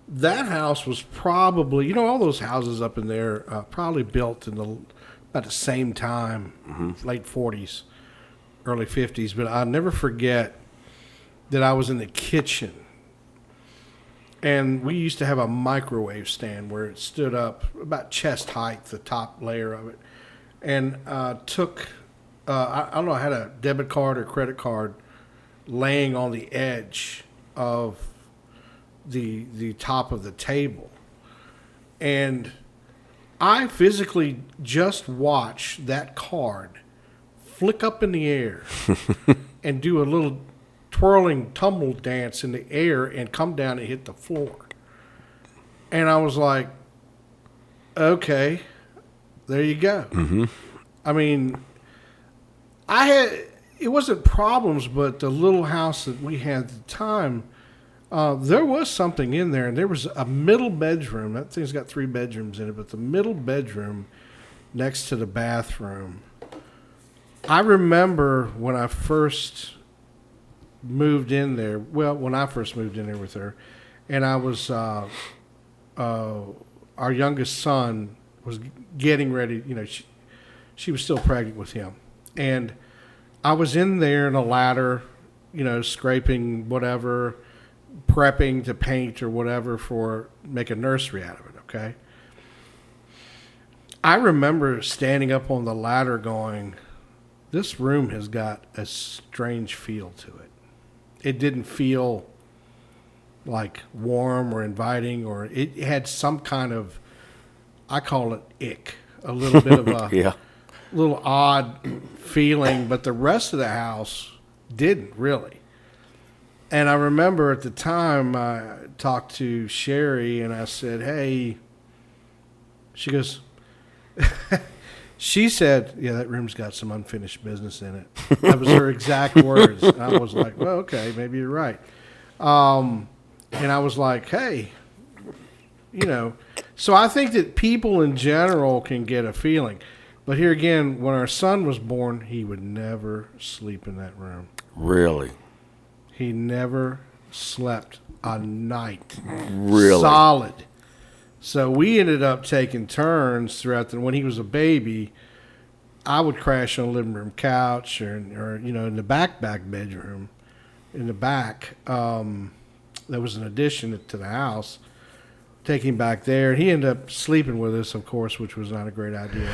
That house was probably, all those houses up in there, probably built in about the same time, late 40s, early 50s. But I'll never forget that I was in the kitchen. And we used to have a microwave stand where it stood up about chest height, the top layer of it. And I don't know, I had a debit card or credit card laying on the edge of the top of the table, and I physically just watched that card flick up in the air and do a little twirling tumble dance in the air and come down and hit the floor. And I was like, okay, there you go. Mm-hmm. I mean, it wasn't problems, but the little house that we had at the time, there was something in there, and there was a middle bedroom. That thing's got 3 bedrooms in it, but the middle bedroom next to the bathroom. I remember when I first moved in there. Well, when I first moved in there with her, and I was our youngest son was getting ready. You know, she was still pregnant with him, and I was in there in a ladder, you know, scraping whatever, prepping to paint or whatever for make a nursery out of it. Okay. I remember standing up on the ladder going, this room has got a strange feel to it. It didn't feel like warm or inviting, or it had some kind of, I call it ick, a little bit of a yeah. little odd feeling, but the rest of the house didn't really. And I remember at the time I talked to Sherry and I said, hey, she goes, she said, yeah, that room's got some unfinished business in it. That was her exact words. And I was like, well, okay, maybe you're right. And I was like, hey, you know, so I think that people in general can get a feeling. But here again, when our son was born, he would never sleep in that room. Really? He never slept a night. Really? Solid. So we ended up taking turns throughout when he was a baby. I would crash on the living room couch or you know, in the back bedroom, in the back. There was an addition to the house. Take him back there. He ended up sleeping with us, of course, which was not a great idea.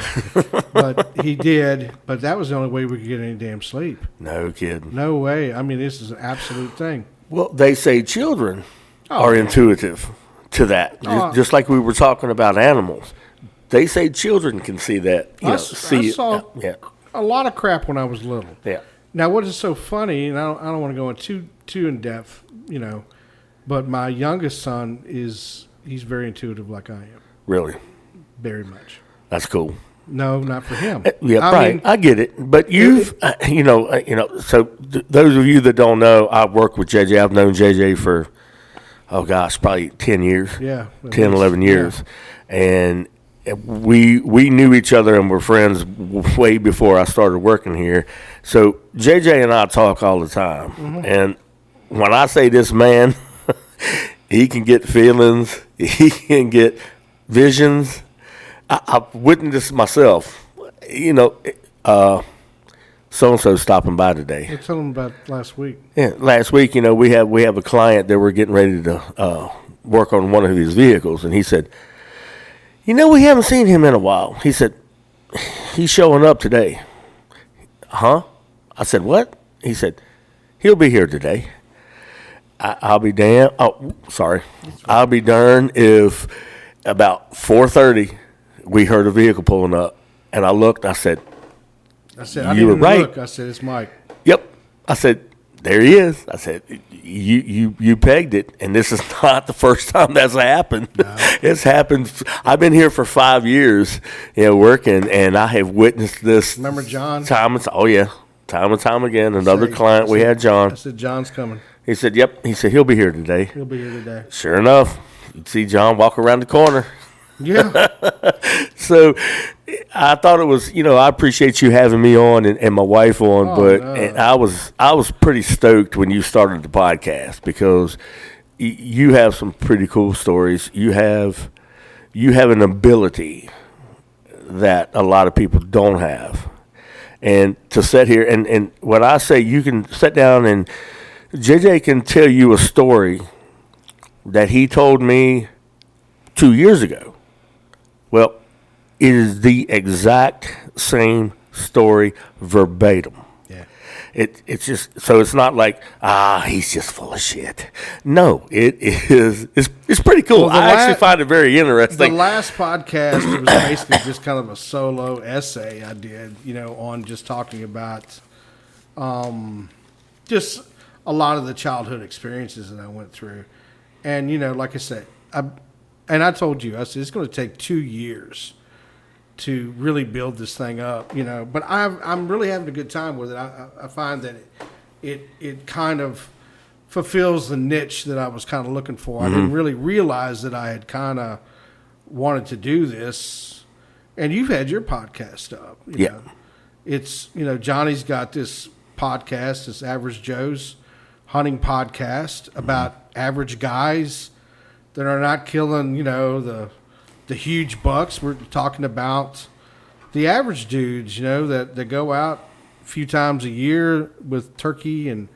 But he did. But that was the only way we could get any damn sleep. No kidding. No way. I mean, this is an absolute thing. Well, they say children are intuitive to that. Just like we were talking about animals. They say children can see that. I saw a lot of crap when I was little. Yeah. Now, what is so funny, and I don't want to go into too in depth, you know, but my youngest son he's very intuitive like I am. Really? Very much. That's cool. No, not for him. I mean, I get it. But you've, so those of you that don't know, I work with JJ. I've known JJ for, probably 10 years. Yeah. 10, 11 years. Yeah. And we knew each other and were friends way before I started working here. So JJ and I talk all the time. Mm-hmm. And when I say this man, he can get feelings. He can get visions. I've witnessed this myself. You know, so-and-so stopping by today. I told him about last week. Yeah, last week, you know, we have a client that we're getting ready to work on one of his vehicles, and he said, you know, we haven't seen him in a while. He said, he's showing up today. Huh? I said, what? He said, he'll be here today. I'll be damn. Oh, sorry. I'll be darned if about 4:30 we heard a vehicle pulling up, and I looked. I said, you were right. Look. I said, it's Mike. Yep. I said, there he is. I said, you pegged it, and this is not the first time that's happened. No. It's happened. I've been here for 5 years, you know, working, and I have witnessed this. Remember John? Time and time again. Another client we had, John. I said, John's coming. He said, yep. He said, he'll be here today. He'll be here today. Sure enough, you'd see John walk around the corner. Yeah. So I thought it was, you know, I appreciate you having me on and my wife on, and I was pretty stoked when you started the podcast because you have some pretty cool stories. You have an ability that a lot of people don't have. And to sit here and when I say you can sit down and JJ can tell you a story that he told me 2 years ago. Well, it is the exact same story verbatim. Yeah. it's just so it's not like he's just full of shit. No, it's pretty cool. Well, I actually find it very The interesting. last podcast it was basically just kind of a solo essay I did, on just talking about just a lot of the childhood experiences that I went through. And, like I said, I told you, I said, it's going to take 2 years to really build this thing up, but I'm really having a good time with it. I find that it kind of fulfills the niche that I was kind of looking for. I didn't really realize that I had kind of wanted to do this. And you've had your podcast up. You know. It's, Johnny's got this podcast, this Average Joe's hunting podcast about average guys that are not killing, the huge bucks. We're talking about the average dudes, that go out a few times a year with turkey and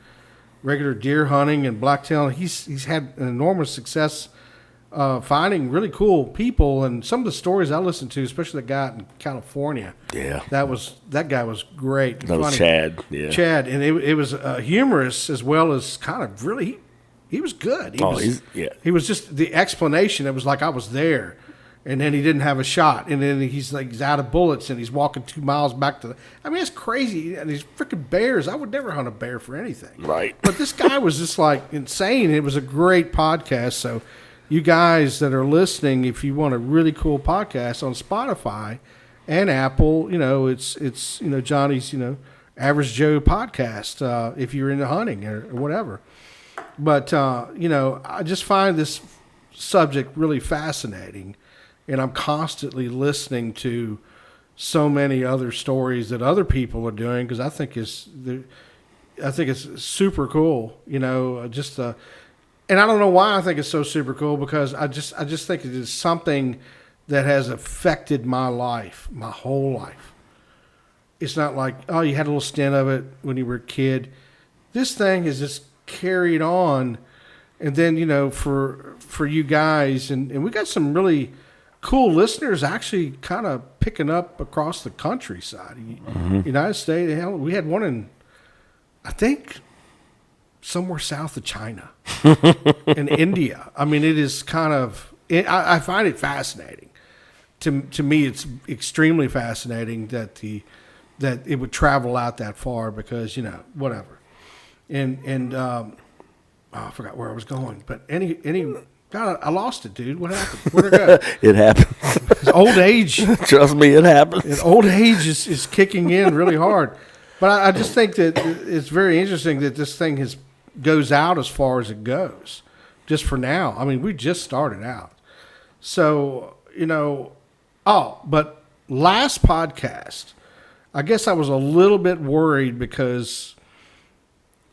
regular deer hunting and blacktail. He's had an enormous success finding really cool people, and some of the stories I listened to, especially the guy in California. Yeah, that guy was great. That was Chad. Yeah, Chad, and it was humorous as well as kind of really. He was good. He was just the explanation. It was like I was there. And then he didn't have a shot. And then he's out of bullets and he's walking 2 miles back to it's crazy. And these freaking bears, I would never hunt a bear for anything. Right. But this guy was just insane. It was a great podcast. So you guys that are listening, if you want a really cool podcast on Spotify and Apple, it's Johnny's, Average Joe podcast, if you're into hunting or whatever. But, I just find this subject really fascinating. And I'm constantly listening to so many other stories that other people are doing because I think it's super cool. And I don't know why I think it's so super cool because I just think it is something that has affected my life, my whole life. It's not like you had a little stint of it when you were a kid. This thing is just carried on, and then for you guys, and we got some really cool listeners actually kind of picking up across the countryside. United States. Hell, we had one in, I think, somewhere south of China, in India. It is kind of. I find it fascinating. To me, it's extremely fascinating that it would travel out that far because whatever. And I forgot where I was going, but God, I lost it, dude. What happened? Where'd it go? It happens. Old age. Trust me, it happens. And old age is kicking in really hard. But I just think that it's very interesting that this thing goes out as far as it goes, just for now. We just started out. So, but last podcast, I guess I was a little bit worried because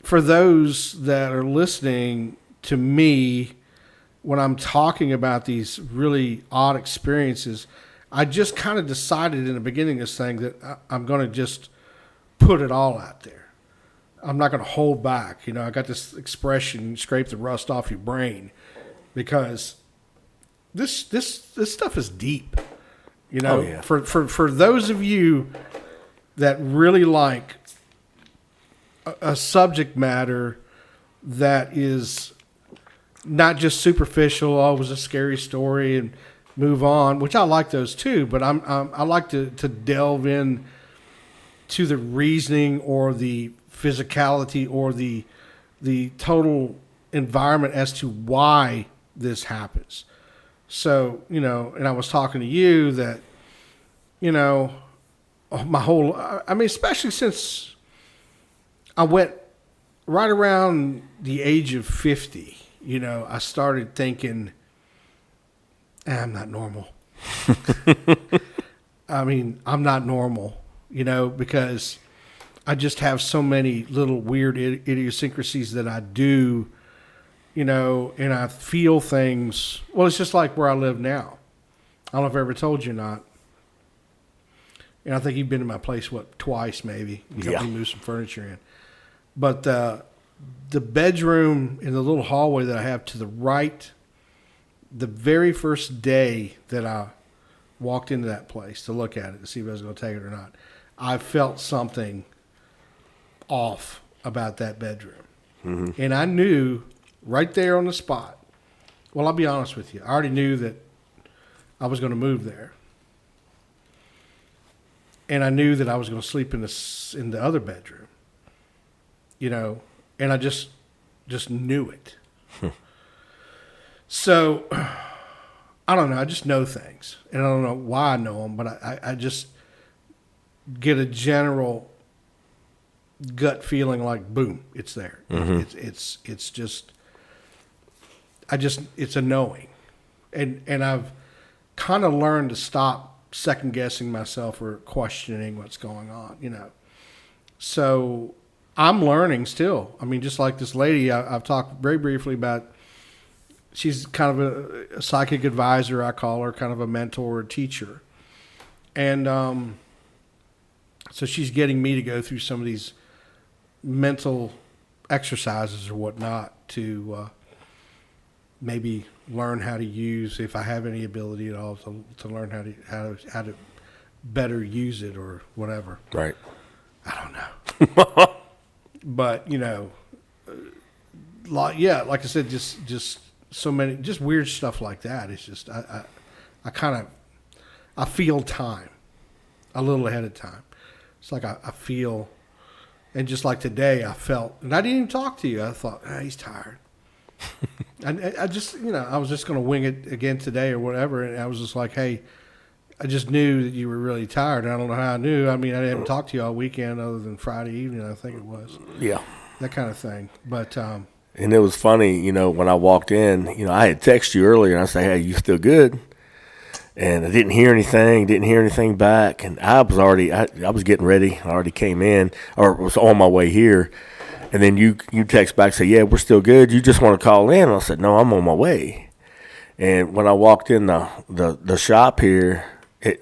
for those that are listening to me, when I'm talking about these really odd experiences, I just kind of decided in the beginning of this thing that I'm going to just put it all out there. I'm not going to hold back. I got this expression, scrape the rust off your brain, because this stuff is deep. For those of you that really like a subject matter that is not just superficial, it was a scary story and move on, which I like those too, but I like to delve in to the reasoning or the physicality or the total environment as to why this happens. So, and I was talking to you that, my whole, especially since I went right around the age of 50, I started thinking, I'm not normal. I'm not normal, because I just have so many little weird idiosyncrasies that I do, and I feel things. Well, it's just like where I live now. I don't know if I ever told you or not. And I think you've been to my place, twice maybe. You helped me move some furniture in. But the bedroom in the little hallway that I have to the right, the very first day that I walked into that place to look at it to see if I was going to take it or not, I felt something off about that bedroom. And I knew right there on the spot. Well, I'll be honest with you. I already knew that I was going to move there. And I knew that I was going to sleep in the other bedroom. And I just knew it. So, I don't know. I just know things. And I don't know why I know them, but I just get a general gut feeling like, boom, it's there. It's just, it's a knowing. And I've kind of learned to stop second guessing myself or questioning what's going on, So I'm learning still. I mean, just like this lady I've talked very briefly about, she's kind of a psychic advisor, I call her, kind of a mentor, a teacher. And so she's getting me to go through some of these mental exercises or whatnot to maybe learn how to use, if I have any ability at all, to learn how to better use it or whatever. Right. I don't know. But, like I said, just so many, just weird stuff like that. It's just, I feel time a little ahead of time. It's like I feel, and just like today I felt, and I didn't even talk to you. I thought, he's tired. I just, I was just going to wing it again today or whatever. And I was just like, hey, I just knew that you were really tired. I don't know how I knew. I mean, I didn't talk to you all weekend other than Friday evening, I think it was. Yeah. That kind of thing. But, and it was funny, when I walked in, I had texted you earlier and I said, hey, you still good? And I didn't hear anything back. And I was already, I was getting ready. I already came in or was on my way here. And then you text back and say, yeah, we're still good. You just want to call in? And I said, no, I'm on my way. And when I walked in the shop here,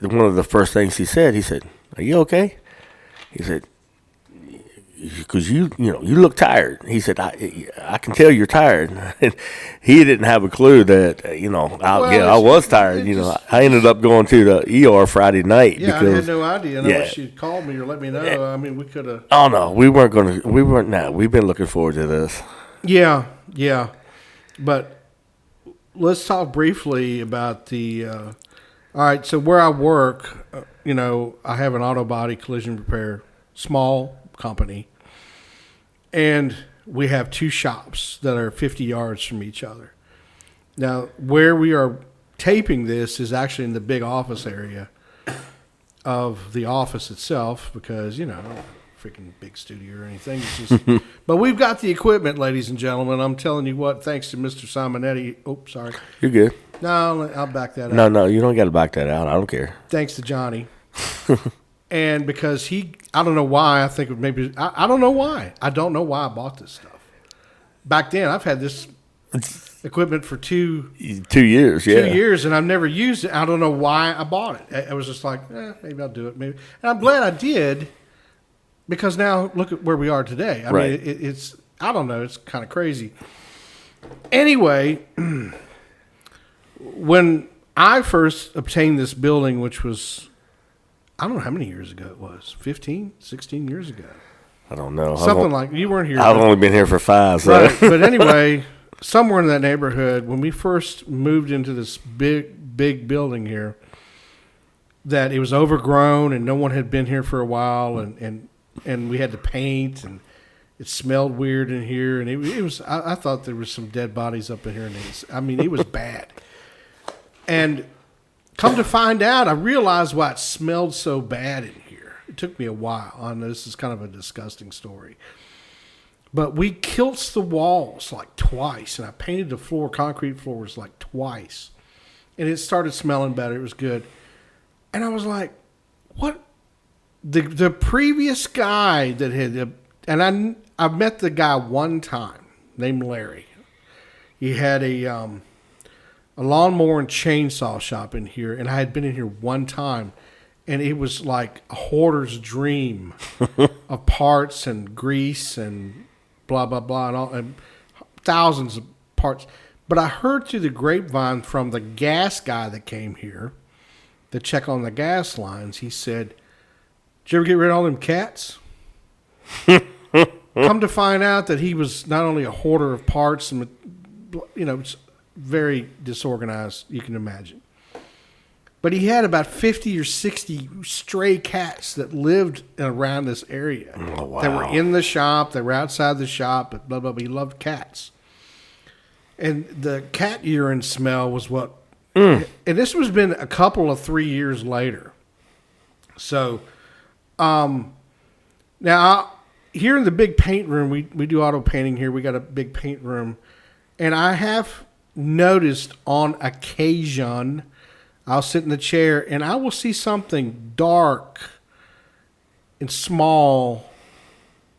one of the first things he said, are you okay? He said, because you look tired. He said, I can tell you're tired. And he didn't have a clue that, I was tired. I ended up going to the ER Friday night. Yeah, because, I had no idea. And I wish you'd called me or let me know. I mean, we could have. Oh, no, we weren't. No, we've been looking forward to this. Yeah. But let's talk briefly about the, all right, so where I work, I have an auto body collision repair, small company, and we have two shops that are 50 yards from each other. Now, where we are taping this is actually in the big office area of the office itself because, freaking big studio or anything. It's just, but we've got the equipment, ladies and gentlemen. I'm telling you what, thanks to Mr. Simonetti. Oh, sorry. You're good. No, I'll back that out. No, you don't got to back that out. I don't care. Thanks to Johnny. And because I don't know why, I think maybe, I don't know why. I don't know why I bought this stuff. Back then, I've had this equipment for 2 years, yeah. 2 years, and I've never used it. I don't know why I bought it. I was just like, maybe I'll do it. Maybe. And I'm glad I did because now look at where we are today. I mean, it's, I don't know, it's kind of crazy. Anyway, when I first obtained this building, which was, I don't know how many years ago it was, 15, 16 years ago. I don't know. Something like, you weren't here. I've only been here for 5. So. Right, but anyway, somewhere in that neighborhood, when we first moved into this big building here, that it was overgrown and no one had been here for a while, and we had to paint, and it smelled weird in here, and it was. I thought there was some dead bodies up in here, and it was bad. And come to find out, I realized why it smelled so bad in here. It took me a while. I know this is kind of a disgusting story. But we kilts the walls like twice, and I painted the concrete floors like twice. And it started smelling better. It was good. And I was like, what? The previous guy that had, and I met the guy one time named Larry. He had a lawnmower and chainsaw shop in here, and I had been in here one time, and it was like a hoarder's dream of parts and grease and blah, blah, blah, and all, and thousands of parts. But I heard through the grapevine from the gas guy that came here to check on the gas lines, he said, did you ever get rid of all them cats? Come to find out that he was not only a hoarder of parts and, it's very disorganized, you can imagine. But he had about 50 or 60 stray cats that lived around this area. Oh, wow. That were in the shop, they were outside the shop, blah, blah, blah. He loved cats. And the cat urine smell was what... And this was been a couple of 3 years later. So, now, here in the big paint room, we do auto painting here. We got a big paint room. And I have noticed on occasion, I'll sit in the chair and I will see something dark and small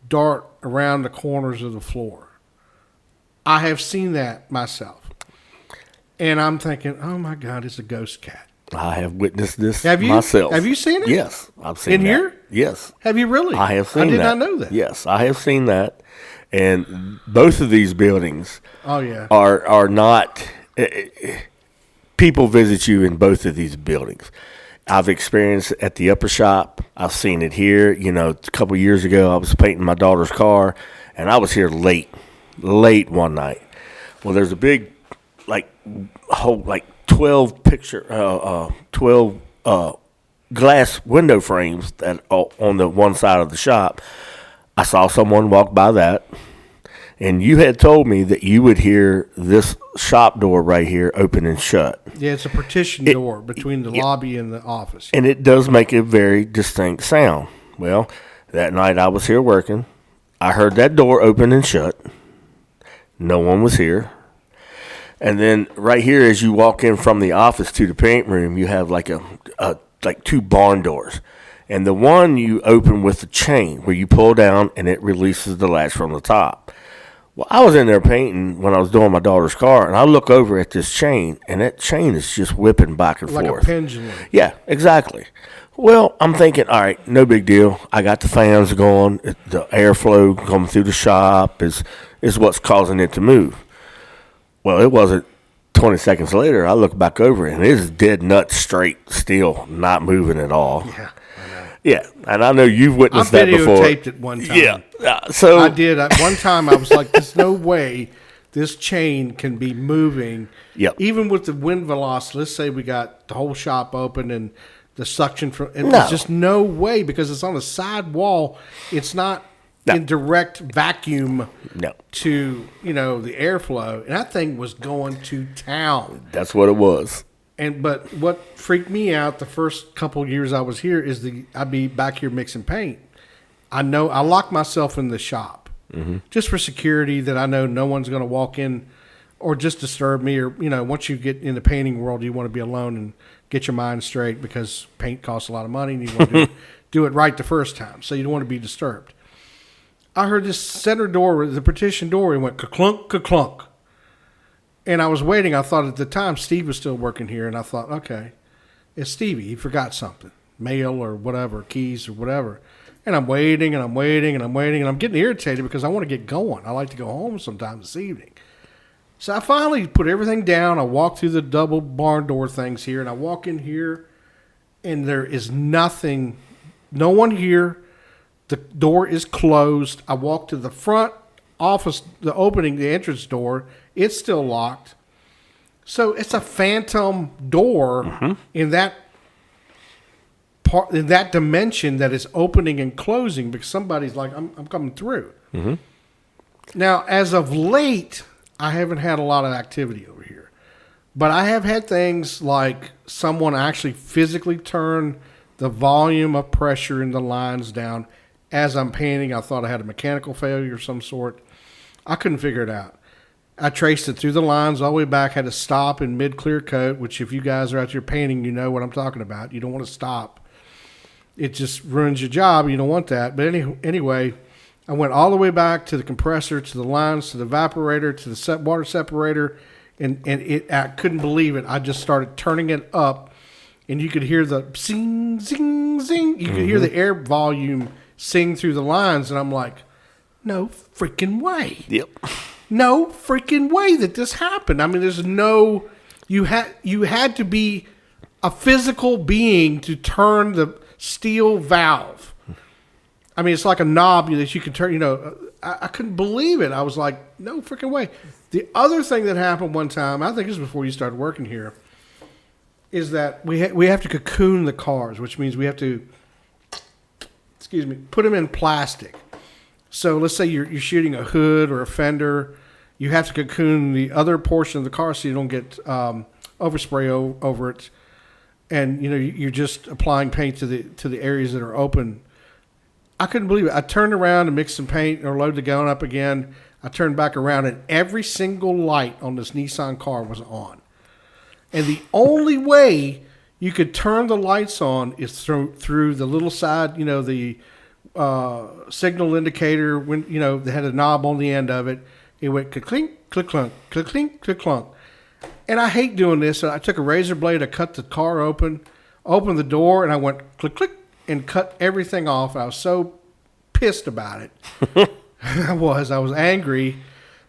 dart around the corners of the floor. I have seen that myself. And I'm thinking, oh my God, it's a ghost cat. I have witnessed this myself. Have you seen it? Yes, I've seen in that. here? Yes. Have you really? I have seen that. I did not know that. Yes, I have seen that. And both of these buildings are not people visit you in both of these buildings. I've experienced it at the upper shop. I've seen it here. A couple of years ago, I was painting my daughter's car, and I was here late one night. Well, there's a big, 12 glass window frames that are on the one side of the shop. I saw someone walk by that, and you had told me that you would hear this shop door right here open and shut. Yeah, it's a partition door between the lobby and the office. And it does make a very distinct sound. Well, that night I was here working. I heard that door open and shut. No one was here. And then right here, as you walk in from the office to the paint room, you have like two barn doors. And the one you open with the chain where you pull down and it releases the latch from the top. Well, I was in there painting when I was doing my daughter's car, and I look over at this chain, and that chain is just whipping back and forth. Like a pendulum. Yeah, exactly. Well, I'm thinking, all right, no big deal. I got the fans going. The airflow coming through the shop is what's causing it to move. Well, it wasn't 20 seconds later. I look back over it, and it is dead nut straight, still not moving at all. Yeah, I know. Yeah, and I know you've witnessed that before. I videotaped it one time. Yeah, so I did. One time I was like, there's no way this chain can be moving. Yep. Even with the wind velocity, let's say we got the whole shop open and the suction from, and there's just no way because it's on the side wall. It's not in direct vacuum to, the airflow. And that thing was going to town. That's what it was. But what freaked me out the first couple years I was here is I'd be back here mixing paint. I lock myself in the shop just for security, that I know no one's going to walk in or just disturb me. Or, once you get in the painting world, you want to be alone and get your mind straight because paint costs a lot of money and you want to do it right the first time. So you don't want to be disturbed. I heard this center door, the partition door, it went ka-clunk, ka-clunk. And I was waiting. I thought at the time Steve was still working here, and I thought, okay, it's Stevie. He forgot something, mail or whatever, keys or whatever. And I'm waiting, and I'm waiting, and I'm waiting, and I'm getting irritated because I want to get going. I like to go home sometime this evening. So I finally put everything down. I walk through the double barn door things here, and I walk in here, and there is nothing, no one here. The door is closed. I walk to the front office, the entrance door. It's still locked. So it's a phantom door in that part, in that dimension, that is opening and closing because somebody's like, I'm coming through. Now, as of late, I haven't had a lot of activity over here. But I have had things like someone actually physically turn the volume of pressure in the lines down as I'm painting. I thought I had a mechanical failure of some sort. I couldn't figure it out. I traced it through the lines all the way back, had to stop in mid-clear coat, which if you guys are out there painting, you know what I'm talking about. You don't want to stop. It just ruins your job. You don't want that. But anyway, I went all the way back to the compressor, to the lines, to the evaporator, to the water separator, and I couldn't believe it. I just started turning it up, and you could hear the zing, zing, zing. You could hear the air volume sing through the lines, and I'm like, no freaking way. Yep. No freaking way that this happened. I mean, there's no, you had to be a physical being to turn the steel valve. I mean, it's like a knob that you can turn. You know, I couldn't believe it. I was like, no freaking way. The other thing that happened one time, I think this was before you started working here, is that we have to cocoon the cars, which means we have to, put them in plastic. So let's say you're shooting a hood or a fender, you have to cocoon the other portion of the car so you don't get overspray over it, and you're just applying paint to the areas that are open. I couldn't believe it. I turned around to mix some paint or load the gun up again. I turned back around, and every single light on this Nissan car was on. And the only way you could turn the lights on is through the little side, the signal indicator. When they had a knob on the end of it, it went click clink, click clunk, click clink, click clunk. And I hate doing this. So I took a razor blade, I cut the car opened the door, and I went click click and cut everything off. I was so pissed about it. I was angry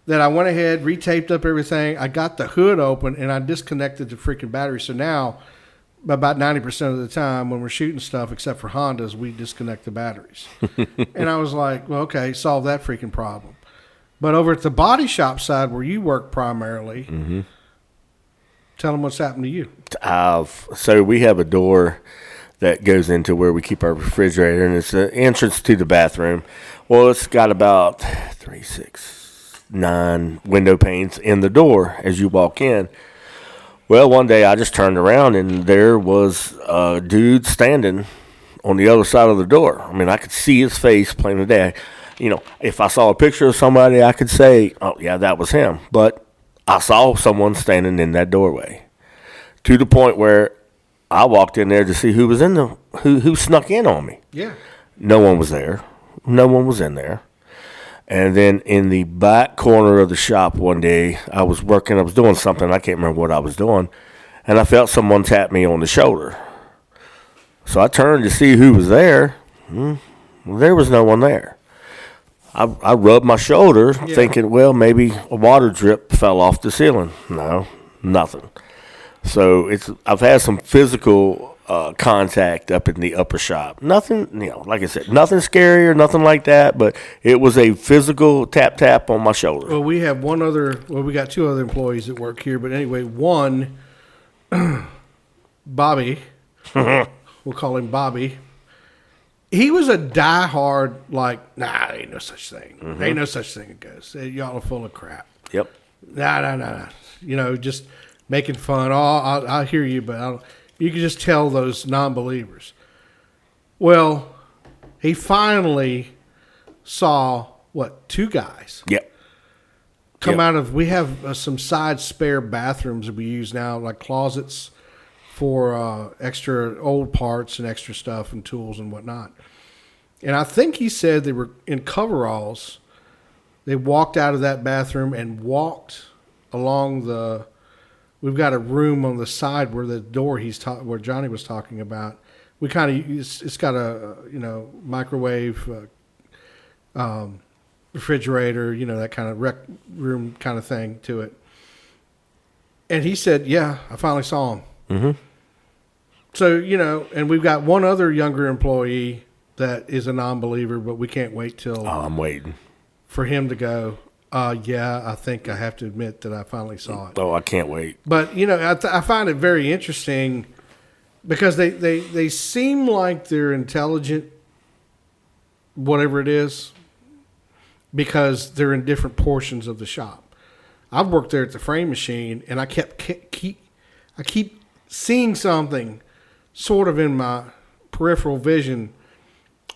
that I went ahead, retaped up everything. I got the hood open, and I disconnected the freaking battery. So now, about 90% of the time when we're shooting stuff, except for Hondas, we disconnect the batteries. And I was like, well, okay, solve that freaking problem. But over at the body shop side where you work primarily, tell them what's happened to you. So we have a door that goes into where we keep our refrigerator, and it's the entrance to the bathroom. Well, it's got about 3, 6, 9 window panes in the door as you walk in. Well, one day I just turned around, and there was a dude standing on the other side of the door. I mean, I could see his face plain as day. If I saw a picture of somebody, I could say, oh, yeah, that was him. But I saw someone standing in that doorway, to the point where I walked in there to see who was who snuck in on me. Yeah. No one was there. No one was in there. And then in the back corner of the shop one day, I was doing something. I can't remember what I was doing. And I felt someone tap me on the shoulder. So I turned to see who was there. Well, there was no one there. I rubbed my shoulder thinking, well, maybe a water drip fell off the ceiling. No, nothing. So I've had some physical contact up in the upper shop. Nothing, like I said, nothing scary or nothing like that, but it was a physical tap on my shoulder. Well, we have we got 2 other employees that work here, but anyway, one, Bobby, we'll call him Bobby. He was a diehard, there ain't no such thing. There ain't no such thing as ghosts. Y'all are full of crap. Yep. Nah. Just making fun. I hear you, but you can just tell those non-believers. Well, he finally saw, 2 guys? Yep. Come out of, we have some side spare bathrooms that we use now, like closets for extra old parts and extra stuff and tools and whatnot. And I think he said they were in coveralls. They walked out of that bathroom and walked along we've got a room on the side where the door where Johnny was talking about. We it's got a microwave, refrigerator, that kind of rec room kind of thing to it. And he said, yeah, I finally saw him. Mm-hmm. So, and we've got one other younger employee that is a non-believer, but we can't wait till I'm waiting for him to go, yeah, I think I have to admit that I finally saw it. Oh, I can't wait. But, I find it very interesting because they seem like they're intelligent, whatever it is, because they're in different portions of the shop. I've worked there at the frame machine, and I keep seeing something sort of in my peripheral vision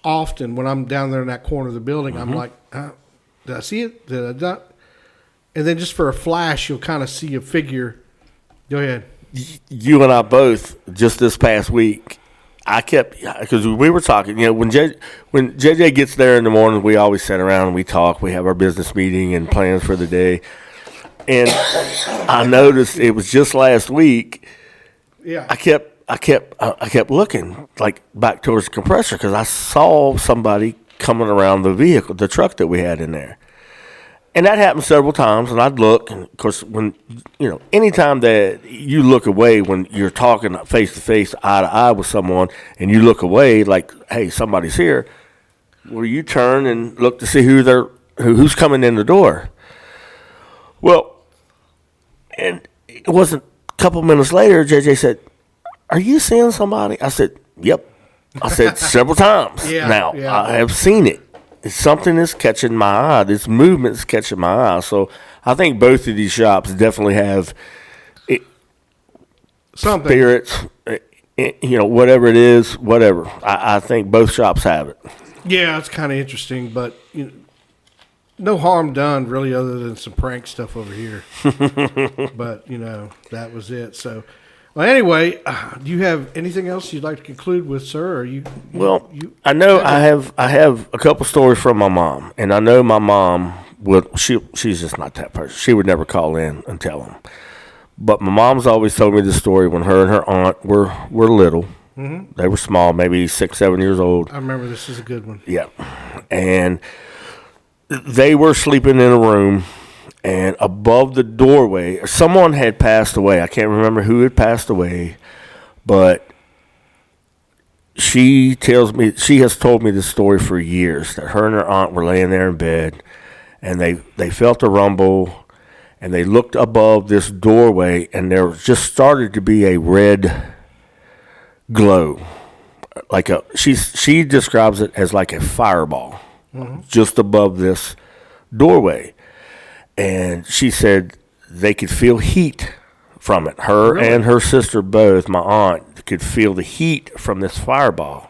often when I'm down there in that corner of the building. I'm like, did I see it? Did I not? And then just for a flash, you'll kind of see a figure. Go ahead. You and I both, just this past week, because we were talking, when JJ gets there in the morning, we always sit around and we talk. We have our business meeting and plans for the day. And I noticed it was just last week. Yeah. I kept looking back towards the compressor because I saw somebody coming around the truck that we had in there. And that happened several times, and I'd look, and of course, anytime that you look away when you're talking face to face, eye to eye with someone, and you look away like, hey, somebody's here, Well, you turn and look to see who's coming in the door. Well, and it wasn't a couple minutes later, JJ said, "Are you seeing somebody?" I said, "Yep." I said several times. Now, I have seen it. It's something that's catching my eye. This movement is catching my eye. So I think both of these shops definitely have something. Spirits, whatever it is, whatever. I think both shops have it. Yeah, it's kind of interesting, but no harm done really, other than some prank stuff over here. But that was it. So, well, anyway, do you have anything else you'd like to conclude with, sir? Or I know I have a couple stories from my mom, and I know my mom would. She's just not that person. She would never call in and tell them. But my mom's always told me the story when her and her aunt were little. Mm-hmm. They were small, maybe 6, 7 years old. I remember this is a good one. Yeah. And they were sleeping in a room, and above the doorway, someone had passed away. I can't remember who had passed away, but she has told me this story for years, that her and her aunt were laying there in bed, and they felt a rumble, and they looked above this doorway, and there just started to be a red glow, she describes it as like a fireball, just above this doorway. And she said they could feel heat from it. Her and her sister both, my aunt, could feel the heat from this fireball.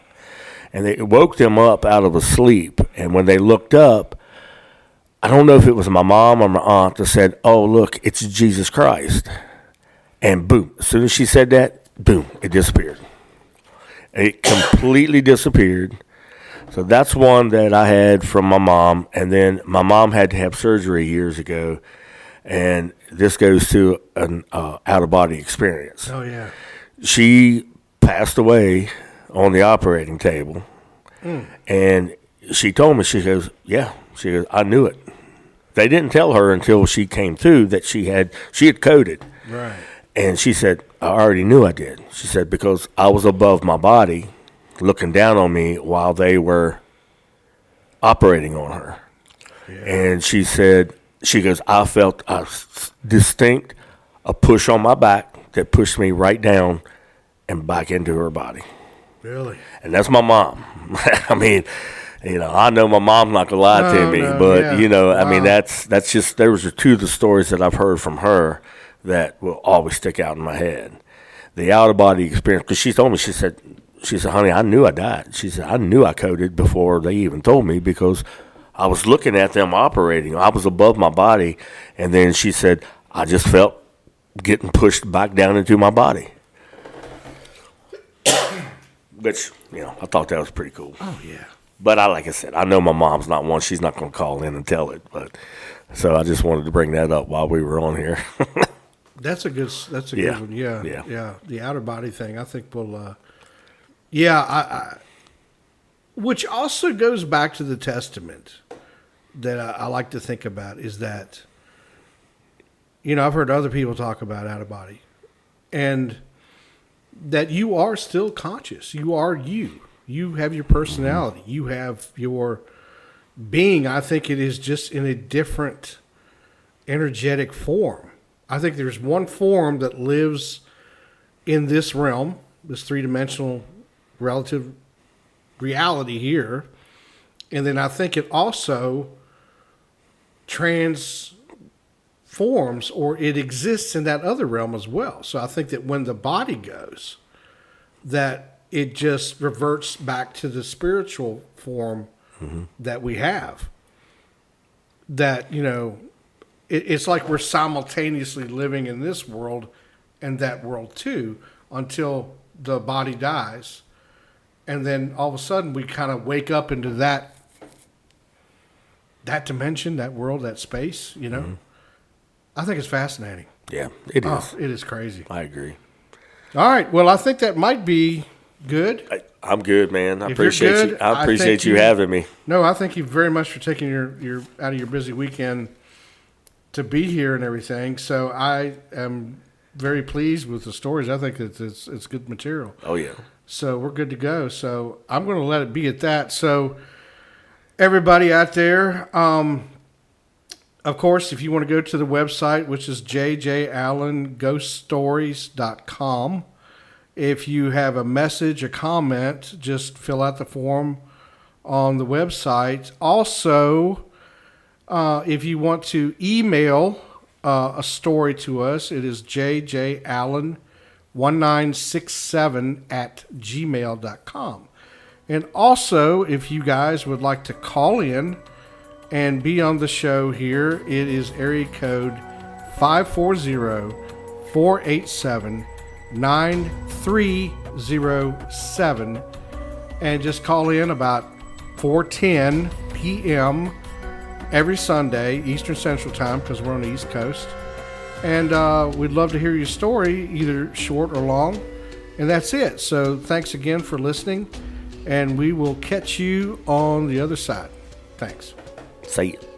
And it woke them up out of a sleep. And when they looked up, I don't know if it was my mom or my aunt that said, "Oh, look, it's Jesus Christ." And boom, as soon as she said that, boom, it disappeared. It completely disappeared. So that's one that I had from my mom. And then my mom had to have surgery years ago. And this goes to an out-of-body experience. Oh, yeah. She passed away on the operating table. And she told me, she goes, I knew it. They didn't tell her until she came through that she had coded. Right. And she said, I already knew I did. She said, because I was above my body looking down on me while they were operating on her. Yeah. And she said, I felt a distinct push on my back that pushed me right down and back into her body. Really? And that's my mom. I mean, I know my mom's not going to lie to me, but, I mean, that's just, those are two of the stories that I've heard from her that will always stick out in my head. The out-of-body experience, because she told me, she said, honey, I knew I died. She said, I knew I coded before they even told me, because I was looking at them operating. I was above my body, and then she said, I just felt getting pushed back down into my body. Which, I thought that was pretty cool. Oh, yeah. But like I said, I know my mom's not one. She's not going to call in and tell it. But so I just wanted to bring that up while we were on here. That's a good one. Yeah. The outer body thing, I think will. I which also goes back to the testament that I like to think about is that, I've heard other people talk about out of body, and that you are still conscious. You are you. You have your personality. You have your being. I think it is just in a different energetic form. I think there's one form that lives in this realm, this three-dimensional relative reality here. And then I think it also transforms, or it exists in that other realm as well. So I think that when the body goes, that it just reverts back to the spiritual form that we have. That, it's like we're simultaneously living in this world and that world too, until the body dies. And then all of a sudden we kind of wake up into that dimension, that world, that space, I think it's fascinating. Yeah, it is. It is crazy. I agree. All right. Well, I think that might be good. I'm good, man. I If you're appreciate good, you. I appreciate you having me. No, I thank you very much for taking your out of your busy weekend to be here and everything. So I am very pleased with the stories. I think it's good material. Oh, yeah. So we're good to go. So I'm going to let it be at that. So everybody out there. Of course, if you want to go to the website, which is jjallenghoststories.com, if you have a message, a comment, just fill out the form on the website. Also, if you want to email a story to us, it is jjallen1967@gmail.com. And also, if you guys would like to call in and be on the show here, it is area code 540-487-9307. And just call in about 4:10 p.m. every Sunday, Eastern Central Time, because we're on the East Coast. And we'd love to hear your story, either short or long. And that's it. So thanks again for listening. And we will catch you on the other side. Thanks. See you.